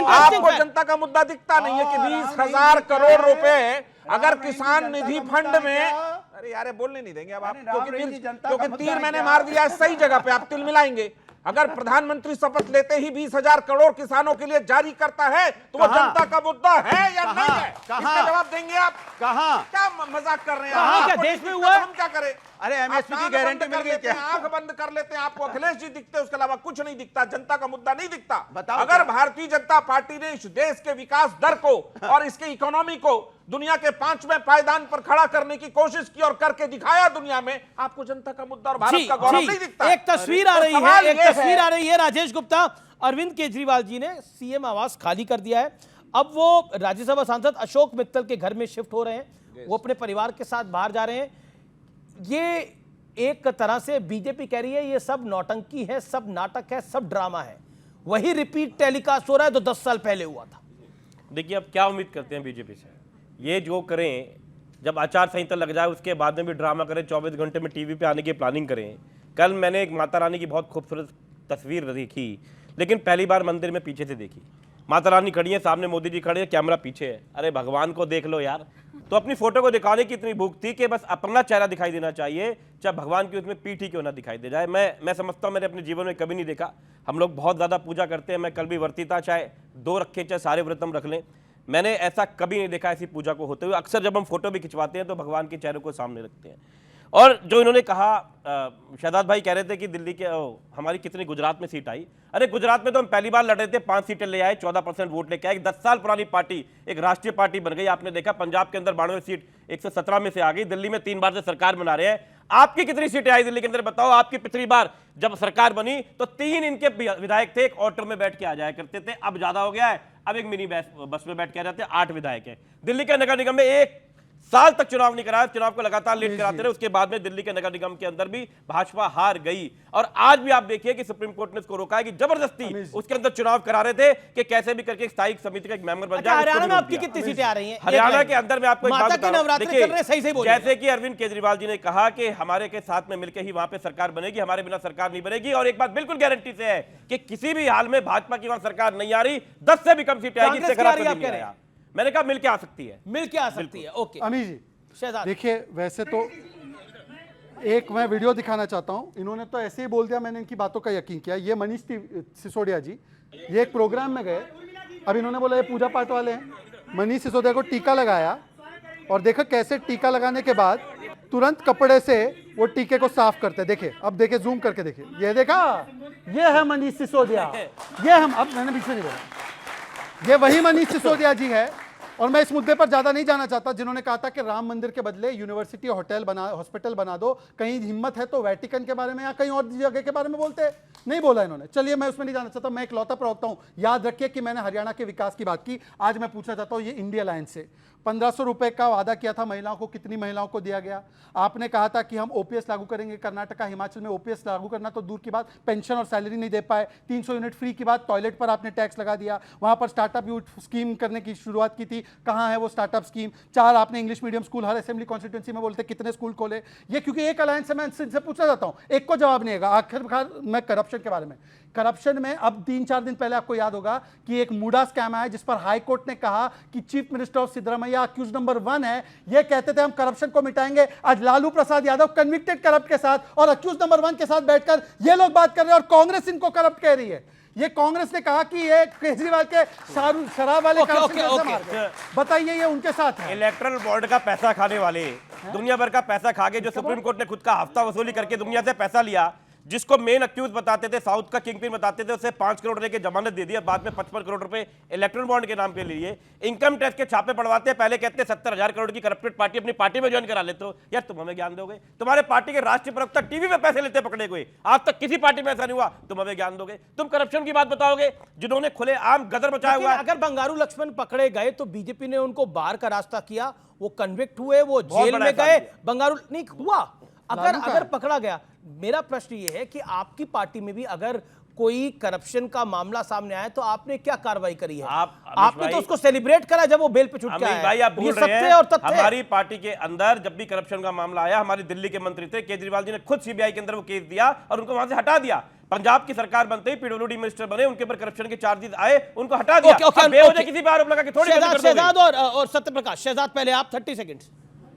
आपको जनता का मुद्दा दिखता नहीं है कि 20,000 करोड़ रुपए अगर किसान निधि फंड में, अरे यार बोलने नहीं देंगे अब आप, क्योंकि तीर मैंने मार दिया सही जगह पे, आप तिल मिलाएंगे। अगर प्रधानमंत्री शपथ लेते ही 20,000 करोड़ किसानों के लिए जारी करता है तो वो जनता का मुद्दा है या नहीं है? इसका जवाब देंगे आप। कहां? क्या मजाक कर रहे हैं? कहां? क्या देश में हुआ? हम क्या करें? अरे एमएसपी की गारंटी मिल गई क्या? आंख बंद कर लेते हैं, आपको अखिलेश जी दिखते हैं, उसके अलावा कुछ नहीं दिखता, जनता का मुद्दा नहीं दिखता। बताओ अगर भारतीय जनता पार्टी ने इस देश के विकास दर को और इसके इकोनॉमी को दुनिया के 5वें पायदान पर खड़ा करने की कोशिश की और करके दिखाया दुनिया में, आपको जनता का मुद्दा और भारत का गौरव नहीं दिखता। एक तस्वीर आ रही है, एक तस्वीर आ रही है राजेश गुप्ता। अरविंद केजरीवाल जी ने सीएम आवास खाली कर दिया है, अब वो राज्यसभा सांसद अशोक मित्तल के घर में शिफ्ट हो रहे हैं, वो अपने परिवार के साथ बाहर जा रहे हैं। ये एक तरह से बीजेपी कह रही है ये सब नौटंकी है, सब नाटक है, सब ड्रामा है, वही रिपीट टेलीकास्ट हो रहा है जो 10 साल पहले हुआ था। देखिए, अब क्या उम्मीद करते हैं बीजेपी से? ये जो करें, जब आचार संहिता लग जाए उसके बाद में भी ड्रामा करें, 24 घंटे में टीवी पे आने की प्लानिंग करें। कल मैंने एक माता रानी की बहुत खूबसूरत तस्वीर देखी, लेकिन पहली बार मंदिर में पीछे से देखी। माता रानी खड़ी है, सामने मोदी जी खड़े हैं, कैमरा पीछे है। अरे भगवान को देख लो यार। तो अपनी फोटो को दिखाने की इतनी भूख थी कि बस अपना चेहरा दिखाई देना चाहिए, चाहे भगवान की उसमें पीठ ही क्यों ना दिखाई दे जाए। मैं समझता हूँ, मैंने अपने जीवन में कभी नहीं देखा। हम लोग बहुत ज़्यादा पूजा करते हैं, मैं कल भी व्रती था, चाहे 2 रखें चाहे सारे व्रत हम रख लें, मैंने ऐसा कभी नहीं देखा ऐसी पूजा को होते हुए। अक्सर जब हम फोटो भी खिंचवाते हैं तो भगवान के चेहरे को सामने रखते हैं। और जो इन्होंने कहा, शहजाद भाई कह रहे थे कि दिल्ली के हमारी कितनी गुजरात में सीट आई। अरे गुजरात में तो हम पहली बार लड़ रहे थे, 5 सीटें ले आए, 14% वोट लेके आए। 10 साल पुरानी पार्टी एक राष्ट्रीय पार्टी बन गई। आपने देखा पंजाब के अंदर 92 सीट 117 में से आ गई। दिल्ली में 3 बार से सरकार बना रहे हैं। आपकी कितनी सीटें आई दिल्ली के अंदर बताओ? आपकी पिछली बार जब सरकार बनी तो 3 इनके विधायक थे, एक ऑटो में बैठ के आ जाया करते थे, अब ज्यादा हो गया है, अब एक मिनी बस में बैठ के आ जाते हैं। 8 विधायक हैं। दिल्ली के नगर निगम में 1 साल तक चुनाव नहीं कराया, चुनाव को लगातार लेट कराते रहे। उसके बाद में दिल्ली के नगर निगम के अंदर भी भाजपा हार गई। और आज भी आप देखिए कि सुप्रीम कोर्ट ने इसको रोका है कि जबरदस्ती उसके अंदर चुनाव करा रहे थे कि कैसे भी करके स्थायी समिति का एक मेंबर बन जाए। हरियाणा में आपकी कितनी सीटें आ रही हैं? हरियाणा के अंदर में आपको एक बात बता रहा हूं, देखिए सही सही जैसे कि अरविंद केजरीवाल जी ने कहा कि हमारे के साथ में मिलकर ही वहां पे सरकार बनेगी, हमारे बिना सरकार नहीं बनेगी। और एक बात बिल्कुल गारंटी से है कि किसी भी हाल में भाजपा की वहां सरकार नहीं आ रही, 10 से भी कम सीटें आएगी। मैंने कहा मिलकर आ सकती है, मिलकर आ सकती है। ओके अमीर जी, देखिए वैसे तो एक मैं वीडियो दिखाना चाहता हूं। इन्होंने तो ऐसे ही बोल दिया, मैंने इनकी बातों का यकीन किया। ये मनीष सिसोदिया जी, ये एक प्रोग्राम में गए, अब इन्होंने बोला ये पूजा पाठ वाले हैं। मनीष सिसोदिया को टीका लगाया और देखो कैसे टीका लगाने के बाद तुरंत कपड़े से वो टीके को साफ करते। देखिए, अब देखिए जूम करके देखिए, ये देखा, ये है मनीष सिसोदिया, ये हम, अब मैंने बीच में नहीं बोला, ये वही मनीष सिसोदिया जी है। और मैं इस मुद्दे पर ज्यादा नहीं जाना चाहता। जिन्होंने कहा था कि राम मंदिर के बदले यूनिवर्सिटी हॉस्पिटल बना दो, कहीं हिम्मत है तो वेटिकन के बारे में या कहीं और जगह के बारे में बोलते, नहीं बोला इन्होंने। चलिए मैं उसमें नहीं जाना चाहता, मैं एक लौता प्रवक्ता हूं। याद रखिए कि मैंने हरियाणा के विकास की बात की। आज मैं पूछना चाहता हूं, ये इंडिया अलायंस से 1500 रुपए का वादा किया था महिलाओं को, कितनी महिलाओं को दिया गया? आपने कहा था कि हम ओपीएस लागू करेंगे, कर्नाटका हिमाचल में ओपीएस लागू करना तो दूर की बात, पेंशन और सैलरी नहीं दे पाए। 300 यूनिट फ्री की बात, टॉयलेट पर आपने टैक्स लगा दिया। वहां पर स्टार्टअप यूथ स्कीम करने की शुरुआत की थी, कहां है वो स्टार्टअप स्कीम? 4 आपने इंग्लिश मीडियम स्कूल हर असेंबली कॉन्स्टिट्यूंसी में बोलते, कितने स्कूल खोले? ये क्योंकि एक अलायंस से मैं इनसे पूछना चाहता हूं, एक को जवाब नहीं आएगा। आखिरकार मैं करप्शन करप्शन के बारे में। करप्शन में अब 3-4 दिन पहले आपको याद होगा कि एक मूडा स्कैम आया जिस पर हाई कोर्ट ने कहा कि chief minister of Siddaramaiah accused number 1 है। ये कहते थे हम करप्शन को मिटाएंगे। आज लालू प्रसाद यादव कन्विक्टेड करप्ट के साथ और अक्यूज नंबर 1 के साथ बैठकर ये लोग बात कर रहे हैं और कांग्रेस इनको करप्ट कह रही है। ये कांग्रेस ने कहा कि ये केजरीवाल के शराब वाले बताइए ये उनके साथ है। इलेक्टरल बॉन्ड का पैसा खाने वाले, दुनिया भर का पैसा खा के, जो सुप्रीम कोर्ट ने खुद का हफ्ता वसूली करके दुनिया से पैसा लिया, जिसको मेन अक्यूज बताते थे, साउथ का किंग पिन बताते थे, उसे 5 करोड़ रुपए की जमानत दे दिया, बाद में 55 करोड़ रुपए इलेक्ट्रल बॉन्ड के नाम पे ले लिए। इनकम टैक्स के छापे पड़वाते हैं, पहले कहते 70,000 करोड़ की करप्टेड पार्टी अपनी पार्टी में ज्वाइन करा लेते हो। यार तुम हमें ज्ञान दोगे? तुम्हारे पार्टी के राष्ट्रीय प्रवक्ता टीवी पे पैसे लेते पकड़े गए, आज तक किसी पार्टी में ऐसा नहीं हुआ। तुम हमें ज्ञान दोगे? तुम करप्शन की बात बताओगे जिन्होंने खुले आम गदर मचाया हुआ है। अगर बंगारू लक्ष्मण पकड़े गए तो बीजेपी ने उनको बाहर का रास्ता किया, वो कन्विक्ट हुए, वो जेल में गए, बंगारू नहीं हुआ। अगर पकड़ा गया, मेरा प्रश्न ये है कि आपकी पार्टी में भी अगर कोई करप्शन का मामला सामने आया तो आपने क्या कार्रवाई करी है? आपने तो उसको सेलिब्रेट करा जब वो बेल पे छूट के आया। भाई आप भूल रहे हैं, हमारी पार्टी के अंदर जब भी करप्शन का मामला आया, हमारे दिल्ली के मंत्री थे, केजरीवाल जी ने खुद सीबीआई के अंदर वो केस दिया और उनको वहां से हटा दिया। पंजाब की सरकार बनते ही पीडब्ल्यूडी मिनिस्टर बने, उनके ऊपर करप्शन के चार्जेस आए, उनको हटा दिया। बेवजह किसी पे आरोप लगा के थोड़ी शहजाद और सत्यप्रकाश। शहजाद पहले आप 30 सेकंड।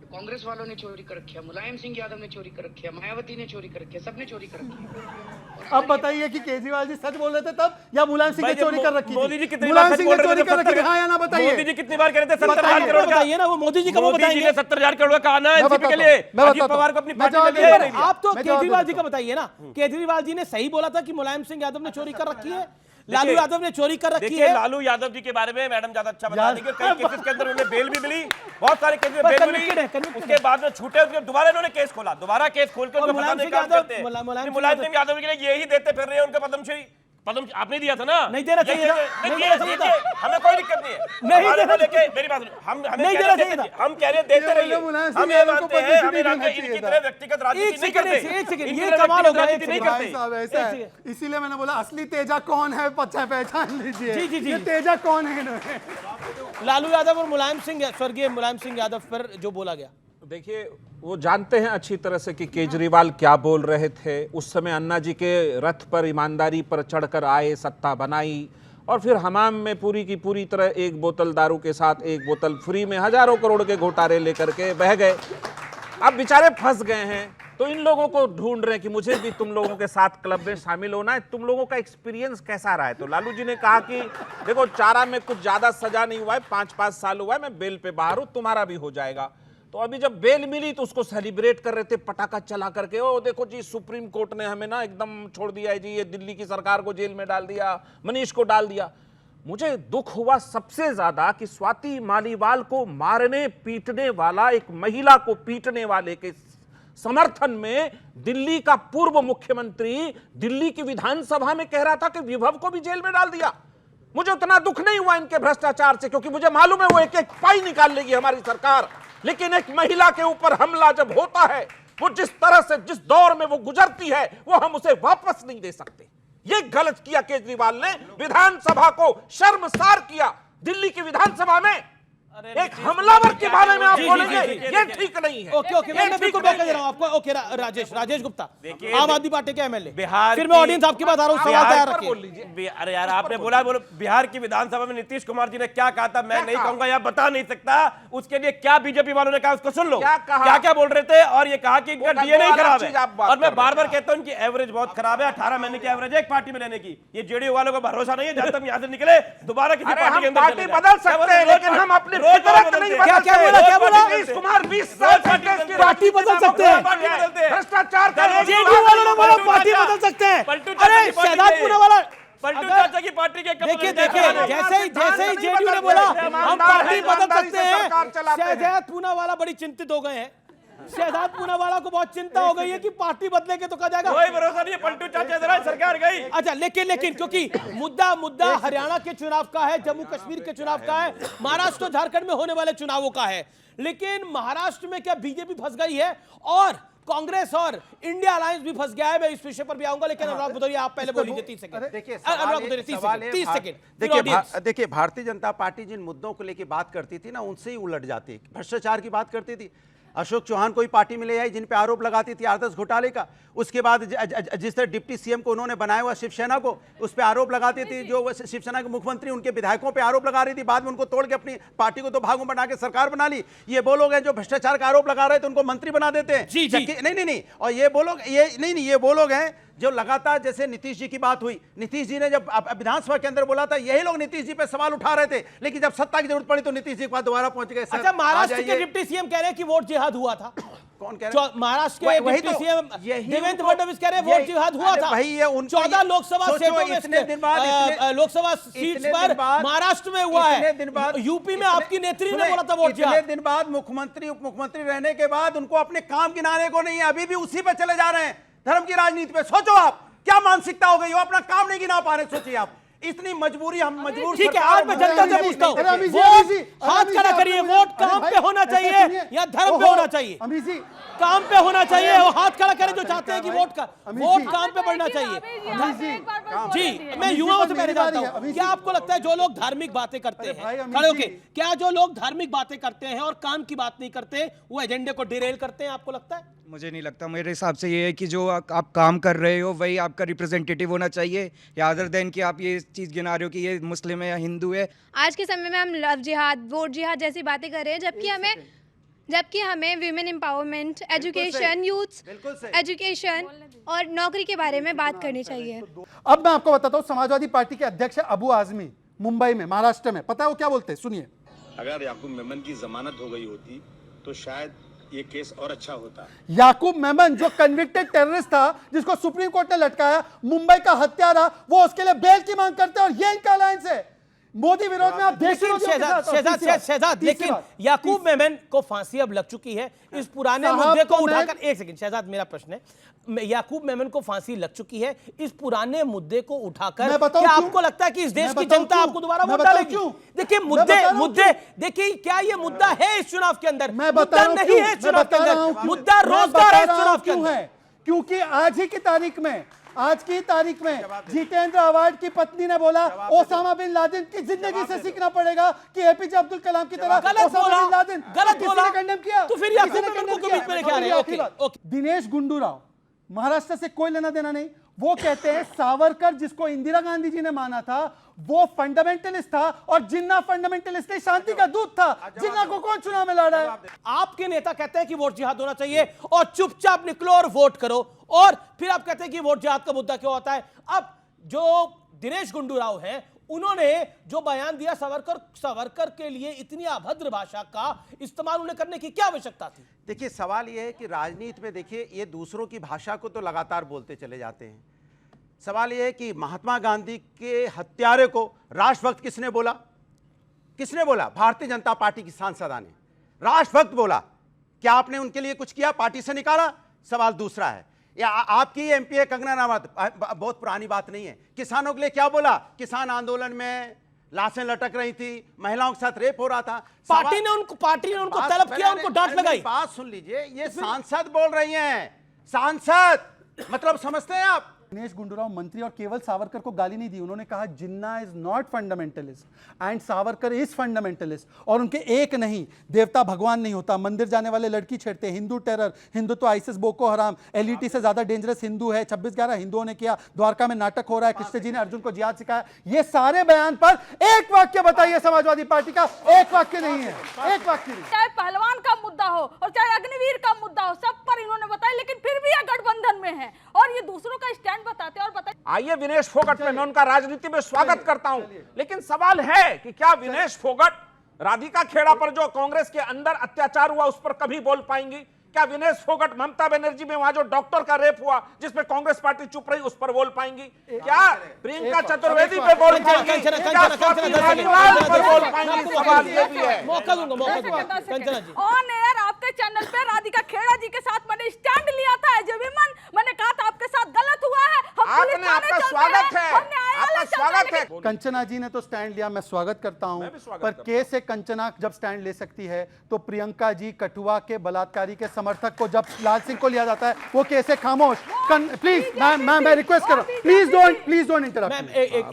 कांग्रेस वालों ने चोरी कर रखी है, मुलायम सिंह यादव ने चोरी कर रखी है, मायावती ने चोरी कर रखी है, सबने चोरी कर रखी है। अब बताइए कि केजरीवाल जी सच बोल रहे थे तब या मुलायम सिंह ने चोरी कर रखी थी? मोदी जी कितनी मुलायम सिंह ने चोरी कर रखी थी, हाँ या ना बताइए? मोदी जी कितनी बार कह रहे थे 70,000 करोड़ का? बताइए ना, वो मोदी जी का वो बताइए। 70,000 करोड़ का आना है एनसीपी के लिए, अजीत पवार को अपनी पार्टी में ले रही है। आप तो केजरीवाल जी का बताइए ना। केजरीवाल जी ने सही बोला था कि मुलायम सिंह यादव ने चोरी कर रखी है, लालू यादव ने चोरी कर रखी है। लालू यादव जी के बारे में मैडम ज्यादा अच्छा बता देंगे। कई केसेस के अंदर उन्हें बेल भी मिली, बहुत सारे केस में बेल मिली, उसके बाद में छूटे, उसके दोबारा इन्होंने केस खोला, दोबारा केस खोल के उनको फंसाने का काम करते हैं। मुलायम सिंह यादव के लिए यही देते फिर रहे हैं उनको पद्मश्री। पद्म आपने दिया था ना? नहीं देना चाहिए था, नहीं देना चाहिए था, हमें कोई दिक्कत नहीं है। नहीं देना लेके मेरी बात हम नहीं देना चाहिए था, हम कह रहे हैं देते रहिए। हम ये मानते हैं हमें इनकी तरह व्यक्तिगत राजनीति नहीं करते। एक सेकंड, ये कमाल हो गया, नहीं करते। ऐसा है, इसीलिए मैंने बोला असली तेजा कौन है पहचान लीजिए। जी जी जी, ये तेजा कौन है? लालू यादव और मुलायम सिंह, स्वर्गीय मुलायम सिंह यादव पर जो बोला गया, देखिए वो जानते हैं अच्छी तरह से कि केजरीवाल क्या बोल रहे थे। उस समय अन्ना जी के रथ पर ईमानदारी पर चढ़कर आए, सत्ता बनाई और फिर हमाम में पूरी की पूरी तरह एक बोतल दारू के साथ एक बोतल फ्री में हजारों करोड़ के घोटाले लेकर के बह गए। अब बेचारे फंस गए हैं, तो इन लोगों को ढूंढ रहे हैं कि मुझे भी तुम लोगों के साथ क्लब में शामिल होना है, तुम लोगों का एक्सपीरियंस कैसा रहा है। तो लालू जी ने कहा कि देखो चारा में कुछ ज्यादा सजा नहीं हुआ है, 5-5 साल हुआ है, मैं बेल पे बाहर हूं, तुम्हारा भी हो जाएगा। तो अभी जब बेल मिली तो उसको सेलिब्रेट कर रहे थे पटाखा चला करके, ओ देखो जी सुप्रीम कोर्ट ने हमें ना एकदम छोड़ दिया है जी, ये दिल्ली की सरकार को जेल में डाल दिया, मनीष को डाल दिया। मुझे दुख हुआ सबसे ज्यादा कि स्वाति मालीवाल को मारने पीटने वाला, एक महिला को पीटने वाले के समर्थन में दिल्ली का पूर्व मुख्यमंत्री दिल्ली की विधानसभा में कह रहा था कि विभव को भी जेल में डाल दिया। मुझे उतना दुख नहीं हुआ इनके भ्रष्टाचार से, क्योंकि मुझे मालूम है वो एक एक पाई निकाल लेगी हमारी सरकार। लेकिन एक महिला के ऊपर हमला जब होता है, वो जिस तरह से जिस दौर में वो गुजरती है, वो हम उसे वापस नहीं दे सकते। ये गलत किया केजरीवाल ने, विधानसभा को शर्मसार किया। दिल्ली की विधानसभा में एक हमलावर के बारे में आप बोलेंगे, ये ठीक नहीं है। ओके मैं बिल्कुल बैक कर रहा हूं आपको। ओके राजेश गुप्ता, आम आदमी पार्टी के एमएलए, बिहार, फिर मैं ऑडियंस आपकी बात आ रहा हूं, सवाल तैयार रखिए। अरे यार आपने बोलो बिहार की विधानसभा में नीतीश कुमार जी ने क्या कहा था, मैं नहीं कहूंगा या बता नहीं सकता। उसके लिए क्या बीजेपी वालों ने कहा उसको सुन लो, क्या क्या बोल रहे थे। और ये कहा कि इनका डीएनए खराब है, और मैं बार बार कहता हूं इनकी एवरेज बहुत खराब है, 18 महीने की एवरेज है एक पार्टी में रहने की। ये जेडीयू वालों को भरोसा नहीं है, जब तक यहां से निकले दोबारा किसी पार्टी के अंदर बदल सकते हैं, लेकिन हम अपने क्या बोला नीतीश कुमार 20 साल पार्टी बदल सकते हैं, भ्रष्टाचार जेडीयू वालों ने बोला पार्टी बदल सकते हैं। अरे शहजाद पूनावाला पलटू चाचा की पार्टी के देखिए जैसे ही जेडीयू ने बोला हम पार्टी बदल सकते हैं, शहजाद पूनावाला बड़ी चिंतित हो गए हैं। शहजाद पूनावाला को बहुत चिंता हो गई है कि पार्टी बदलेंगे तो कहा जाएगा कोई भरोसा नहीं है, पलटू चाचा जरा सरकार गई। अच्छा लेकिन क्योंकि मुद्दा हरियाणा के चुनाव का है, जम्मू कश्मीर के चुनाव का है, महाराष्ट्र और झारखंड में होने वाले चुनावों का है। लेकिन महाराष्ट्र में क्या बीजेपी फंस गई है और कांग्रेस और इंडिया अलायंस भी फंस गया है? मैं इस विषय पर भी आऊंगा, लेकिन अनुराग भदौरिया आप पहले बोल लीजिए 30 सेकंड। देखिए भारतीय जनता पार्टी जिन मुद्दों को लेकर बात करती थी ना, उनसे ही उलट जाती, भ्रष्टाचार की बात करती थी। अशोक चौहान को ही पार्टी में ले आई जिन पे आरोप लगाती थी आदर्श घोटाले का। उसके बाद जिस तरह डिप्टी सीएम को उन्होंने बनाया हुआ शिवसेना को, उस पर आरोप लगाती थी, जो शिवसेना के मुख्यमंत्री उनके विधायकों पे आरोप लगा रही थी, बाद में उनको तोड़ के अपनी पार्टी को 2 भागों बना के सरकार बना ली। ये वो लोग हैं जो भ्रष्टाचार का आरोप लगा रहे थे उनको मंत्री बना देते हैं। नहीं, और ये वो लोग हैं जो लगातार, जैसे नीतीश जी की बात हुई, नीतीश जी ने जब विधानसभा के अंदर बोला था, यही लोग नीतीश जी पे सवाल उठा रहे थे, लेकिन जब सत्ता की जरूरत पड़ी तो नीतीश जी के पास दोबारा पहुंच गए। अच्छा, महाराष्ट्र के डिप्टी सीएम कह रहे हैं कि वोट जिहाद हुआ था। कौन कह रहे हैं? महाराष्ट्र के डिप्टी सीएम देवेंद्र फडणवीस कह रहे हैं वोट जिहाद हुआ था। भाई ये 14 लोकसभा सीटों में, इतने दिन बाद लोकसभा सीट पर महाराष्ट्र में हुआ है, यूपी में आपकी नेत्री ने बोला था वोट जिहाद। इतने दिन बाद मुख्यमंत्री उप मुख्यमंत्री रहने के बाद उनको अपने काम गिनाने को नहीं है, अभी भी उसी पे चले जा रहे हैं, धर्म की राजनीति पे। सोचो आप क्या मानसिकता हो गई हो, अपना काम नहीं गिना पा रहे। सोचिए आप, इतनी मजबूरी, हम मजबूर। ठीक है, आज मैं जनता से पूछता हूं, वोट हाथ खड़ा करिए, वोट काम पे होना चाहिए या धर्म पे होना चाहिए? काम पे होना चाहिए, वो हाथ खड़ा करें जो चाहते हैं कि वोट काम पे बढ़ना चाहिए। जी, मैं युवाओं से पहले जानता हूं, क्या आपको लगता है जो लोग धार्मिक बातें करते हैं, खड़े होके, क्या जो लोग धार्मिक बातें करते हैं और काम की बात नहीं करते, वो एजेंडे को डिरेल करते हैं? आपको लगता है? मुझे नहीं लगता। मेरे हिसाब से ये है कि जो आप काम कर रहे हो वही आपका रिप्रेजेंटेटिव होना चाहिए, या अदर देन कि आप ये चीज़ गिना रहे हो कि ये मुस्लिम है या हिंदू है। आज के समय में हम लव जिहाद, वोट जिहाद जैसी बातें कर रहे हैं, जबकि हमें women empowerment, education, youth education और नौकरी के बारे में बात करनी चाहिए। अब मैं आपको बताता हूँ, समाजवादी पार्टी के अध्यक्ष है अबू आजमी, मुंबई में, महाराष्ट्र में। पता है वो क्या बोलते हैं? सुनिए। अगर याकूब मेमन की जमानत हो गई होती तो शायद ये केस और अच्छा होता। याकूब मेमन जो कन्विक्टेड टेररिस्ट था, जिसको सुप्रीम कोर्ट ने लटकाया, मुंबई का हत्यारा, वो उसके लिए बेल की मांग करते हैं, और ये इनका अलायंस है मोदी विरोध में। आप शहजाद, लेकिन याकूब मेमन को फांसी अब लग चुकी है इस पुराने मुद्दे को उठाकर। एक सेकंड शहजाद, मेरा प्रश्न है, याकूब मेमन को फांसी लग चुकी है इस पुराने मुद्दे को उठाकर, क्या आपको लगता है कि इस देश की जनता आपको दोबारा वोट डालेगी? देखिए मुद्दे देखिए, क्या ये मुद्दा है इस चुनाव के अंदर? मुद्दा नहीं है इस चुनाव के अंदर, मुद्दा रोजगार है इस चुनाव के अंदर। क्योंकि आज की तारीख में जितेंद्र अवार्ड की पत्नी ने बोला ओसामा बिन लादेन की जिंदगी से सीखना पड़ेगा कि एपीजे अब्दुल कलाम की तरह ओसामा बिन लादेन गलत बोला, कंडेम किया, तो फिर याकूब मेमन को बीच में लेके आ रहे हैं। दिनेश गुंडूराव, महाराष्ट्र से कोई लेना देना नहीं, वो कहते हैं सावरकर जिसको इंदिरा गांधी जी ने माना था वो फंडामेंटलिस्ट था, और जिन्ना फंडामेंटलिस्ट नहीं, शांति का दूत था। जिन्ना को कौन चुनाव में लड़ा है? आपके नेता कहते हैं कि वोट जिहाद होना चाहिए और चुपचाप निकलो और वोट करो, और फिर आप कहते हैं कि वोट जिहाद का मुद्दा क्यों होता है? अब जो दिनेश गुंडूराव हैं, उन्होंने जो बयान दिया, सावरकर के लिए इतनी अभद्र भाषा का इस्तेमाल उन्हें करने की क्या आवश्यकता थी? देखिए, सवाल यह है कि राजनीति में देखिए, ये दूसरों की भाषा को तो लगातार बोलते चले जाते हैं। सवाल यह है कि महात्मा गांधी के हत्यारे को राष्ट्रभक्त किसने बोला? भारतीय जनता पार्टी की सांसदा ने राष्ट्रभक्त बोला। क्या आपने उनके लिए कुछ किया? पार्टी से निकाला? सवाल दूसरा है, या आपकी एमपी कंगना रनावत, बहुत पुरानी बात नहीं है, किसानों के लिए क्या बोला? किसान आंदोलन में लाशें लटक रही थी, महिलाओं के साथ रेप हो रहा था, पार्टी ने उनको तलब किया, उनको डांट लगाई। बात सुन लीजिए, ये सांसद बोल रही हैं, सांसद मतलब समझते हैं आप? दिनेश गुंडूराव मंत्री और केवल सावरकर को गाली नहीं दी, उन्होंने कहा Jinnah is not fundamentalist and Savarkar is fundamentalist, और उनके एक नहीं, देवता भगवान नहीं होता, मंदिर जाने वाले लड़की छेड़ते, Hindu terror, Hindutva, ISIS, Boko Haram, LET से ज्यादा डेंजरस हिंदू है, 26/11 हिंदुओं ने किया, द्वारका में नाटक हो रहा है, कृष्ण जी ने अर्जुन को जिहाद सिखाया। ये सारे बयान पर एक वाक्य बताइए समाजवादी पार्टी का, एक वाक्य नहीं है, एक वाक्य नहीं। चाहे पहलवान का मुद्दा हो और चाहे अग्निवीर का मुद्दा हो, सब पर इन्होंने बताया, लेकिन फिर भी ये गठबंधन में है और ये दूसरों का स्टैंड बताते और बताते। आइए विनेश फोगट में, मैं उनका राजनीति में स्वागत करता हूं, लेकिन सवाल है कि क्या विनेश फोगट राधिका खेड़ा पर जो कांग्रेस के अंदर अत्याचार हुआ उस पर कभी बोल पाएंगी? क्या विनेश फोगट ममता बनर्जी में वहां जो डॉक्टर का रेप हुआ जिसमें कांग्रेस पार्टी चुप रही उस पर बोल पाएंगी? क्या प्रियंका चतुर्वेदी पे बोल पाएंगी? क्या स्वाति मालीवाल पर बोल पाएंगी? सवाल ये भी है। मौका दूंगा। ऑन एयर आपके चैनल पे राधिका खेड़ा जी के साथ मैंने स्टैंड लिया था एज ए विमन, मैंने कहा था आपके साथ गलत हुआ है, आपने, आपका स्वागत है, आपका स्वागत है। कंचना जी ने तो स्टैंड लिया, मैं स्वागत करता हूं, पर के से कंचना जब स्टैंड ले सकती है तो प्रियंका जी कठुआ के बलात्कारी के समर्थक को जब लाल सिंह को लिया जाता है वो कैसे खामोश? प्लीज मैं रिक्वेस्ट कर रहा हूं, प्लीज डोंट इंटरप्ट।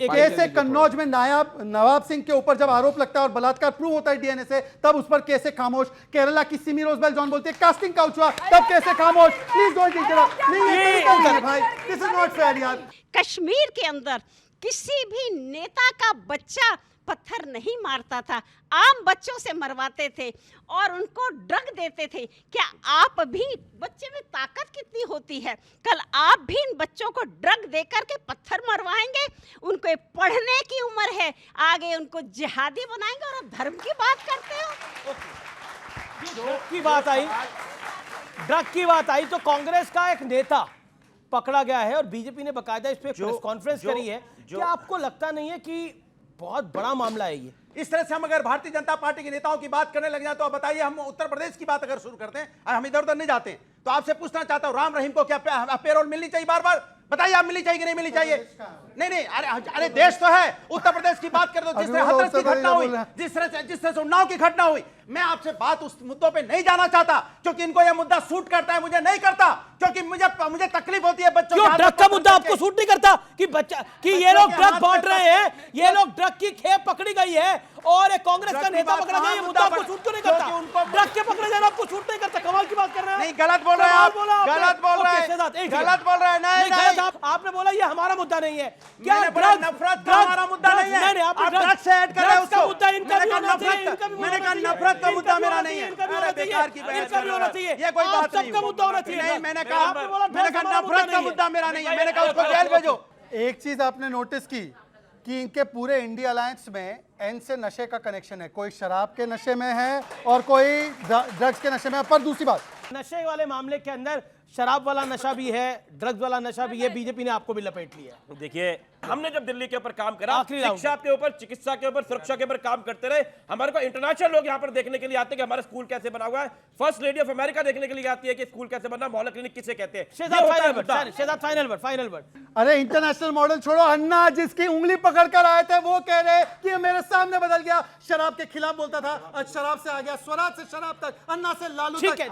कैसे कन्नौज में नवाब सिंह के ऊपर जब आरोप लगता है और बलात्कार प्रूव होता है डीएनए से, तब उस पर कैसे खामोश? केरला की सिमी रोजबेल जॉन बोलती है कास्टिंग काउच हुआ, तब कैसे खामोश? Please don't interrupt. नहीं भाई, दिस इज नॉट फेयर यार। कश्मीर के अंदर किसी भी नेता का बच्चा पत्थर नहीं मारता था, आम बच्चों से मरवाते थे और उनको ड्रग देते थे। क्या आप भी, बच्चे में ताकत कितनी होती है, कल आप भी इन बच्चों को ड्रग देकर के पत्थर मरवाएंगे? उनको पढ़ने की उम्र है, आगे उनको जिहादी बनाएंगे और आप धर्म की बात करते हो। ड्रग की बात आई तो कांग्रेस का एक नेता पकड़ा गया है और बीजेपी ने बकायदा इस पे प्रेस कॉन्फ्रेंस करी है। क्या आपको लगता नहीं है कि बहुत बड़ा मामला है ये? इस तरह से हम अगर भारतीय जनता पार्टी के नेताओं की बात करने लग जाए तो आप बताइए, हम उत्तर प्रदेश की बात अगर शुरू करते हैं, हम इधर उधर नहीं जाते, तो आपसे पूछना चाहता हूं, राम रहीम को क्या पेरोल मिलनी चाहिए? बार बार बताइए, आप मिलनी चाहिए कि नहीं मिलनी चाहिए? नहीं, अरे देश तो है। उत्तर प्रदेश की बात कर दो, जिस तरह हाथरस की घटना हुई, जिस तरह से उन्नाव की घटना हुई, मैं आपसे बात उस मुद्दों पे नहीं जाना चाहता क्योंकि इनको यह मुद्दा सूट करता है, मुझे नहीं करता, क्योंकि मुझे तकलीफ होती है बच्चों क्यों ड्रग का मुद्दा आपको सूट नहीं करता? कि ये लोग ड्रग बांट रहे हैं, ये लोग ड्रग की खेप पकड़ी गई है और एक कांग्रेस का नेता पकड़ा गया, ये मुद्दा आपको सूट क्यों नहीं करता? ड्रग के पकड़े जाना आपको सूट नहीं करता? कमाल की बात कर रहे हैं। नहीं, गलत बोल रहे हैं आप, गलत बोल रहे हैं। नहीं, आपने बोला ये हमारा मुद्दा नहीं है। क्या नफरत का हमारा मुद्दा नहीं है? आप ड्रग से ऐड कर रहे हैं उसको। मुद्दा इनका भी होना चाहिए, मैंने कहा नफरत का मुद्दा मेरा नहीं है। बेकार की बहस कर रहे हैं। ये कोई बात नहीं, सबका मुद्दा होना चाहिए। नहीं, मैंने कहा नफरत का मुद्दा मेरा नहीं है। मैंने कहा उसको जेल भेजो। एक चीज आपने नोटिस की कि इनके पूरे इंडिया अलायंस में एन से नशे का कनेक्शन है, कोई शराब के नशे में है और कोई ड्रग्स के नशे में है। पर दूसरी बात, नशे वाले मामले के अंदर शराब वाला नशा भी है, ड्रग्स वाला नशा भी है, बीजेपी ने आपको भी लपेट लिया। देखिए, हमने जब दिल्ली के ऊपर काम करा, शिक्षा के ऊपर, चिकित्सा के ऊपर, सुरक्षा के ऊपर काम करते रहे, हमारे को इंटरनेशनल लोग यहाँ पर देखने के लिए आते हैं कि हमारा स्कूल कैसे बना हुआ है। फर्स्ट लेडी ऑफ अमेरिका देखने के लिए आती है कि स्कूल कैसे बना, मोहल्ला क्लिनिक किसे कहते हैं। Final word. अरे इंटरनेशनल मॉडल छोड़ो, अन्ना जिसकी उंगली पकड़ कर आए थे वो कह रहे कि मेरे सामने बदल गया, शराब के खिलाफ बोलता था, आज शराब से आ गया, स्वराज से शराब तक, अन्ना से लालू तक।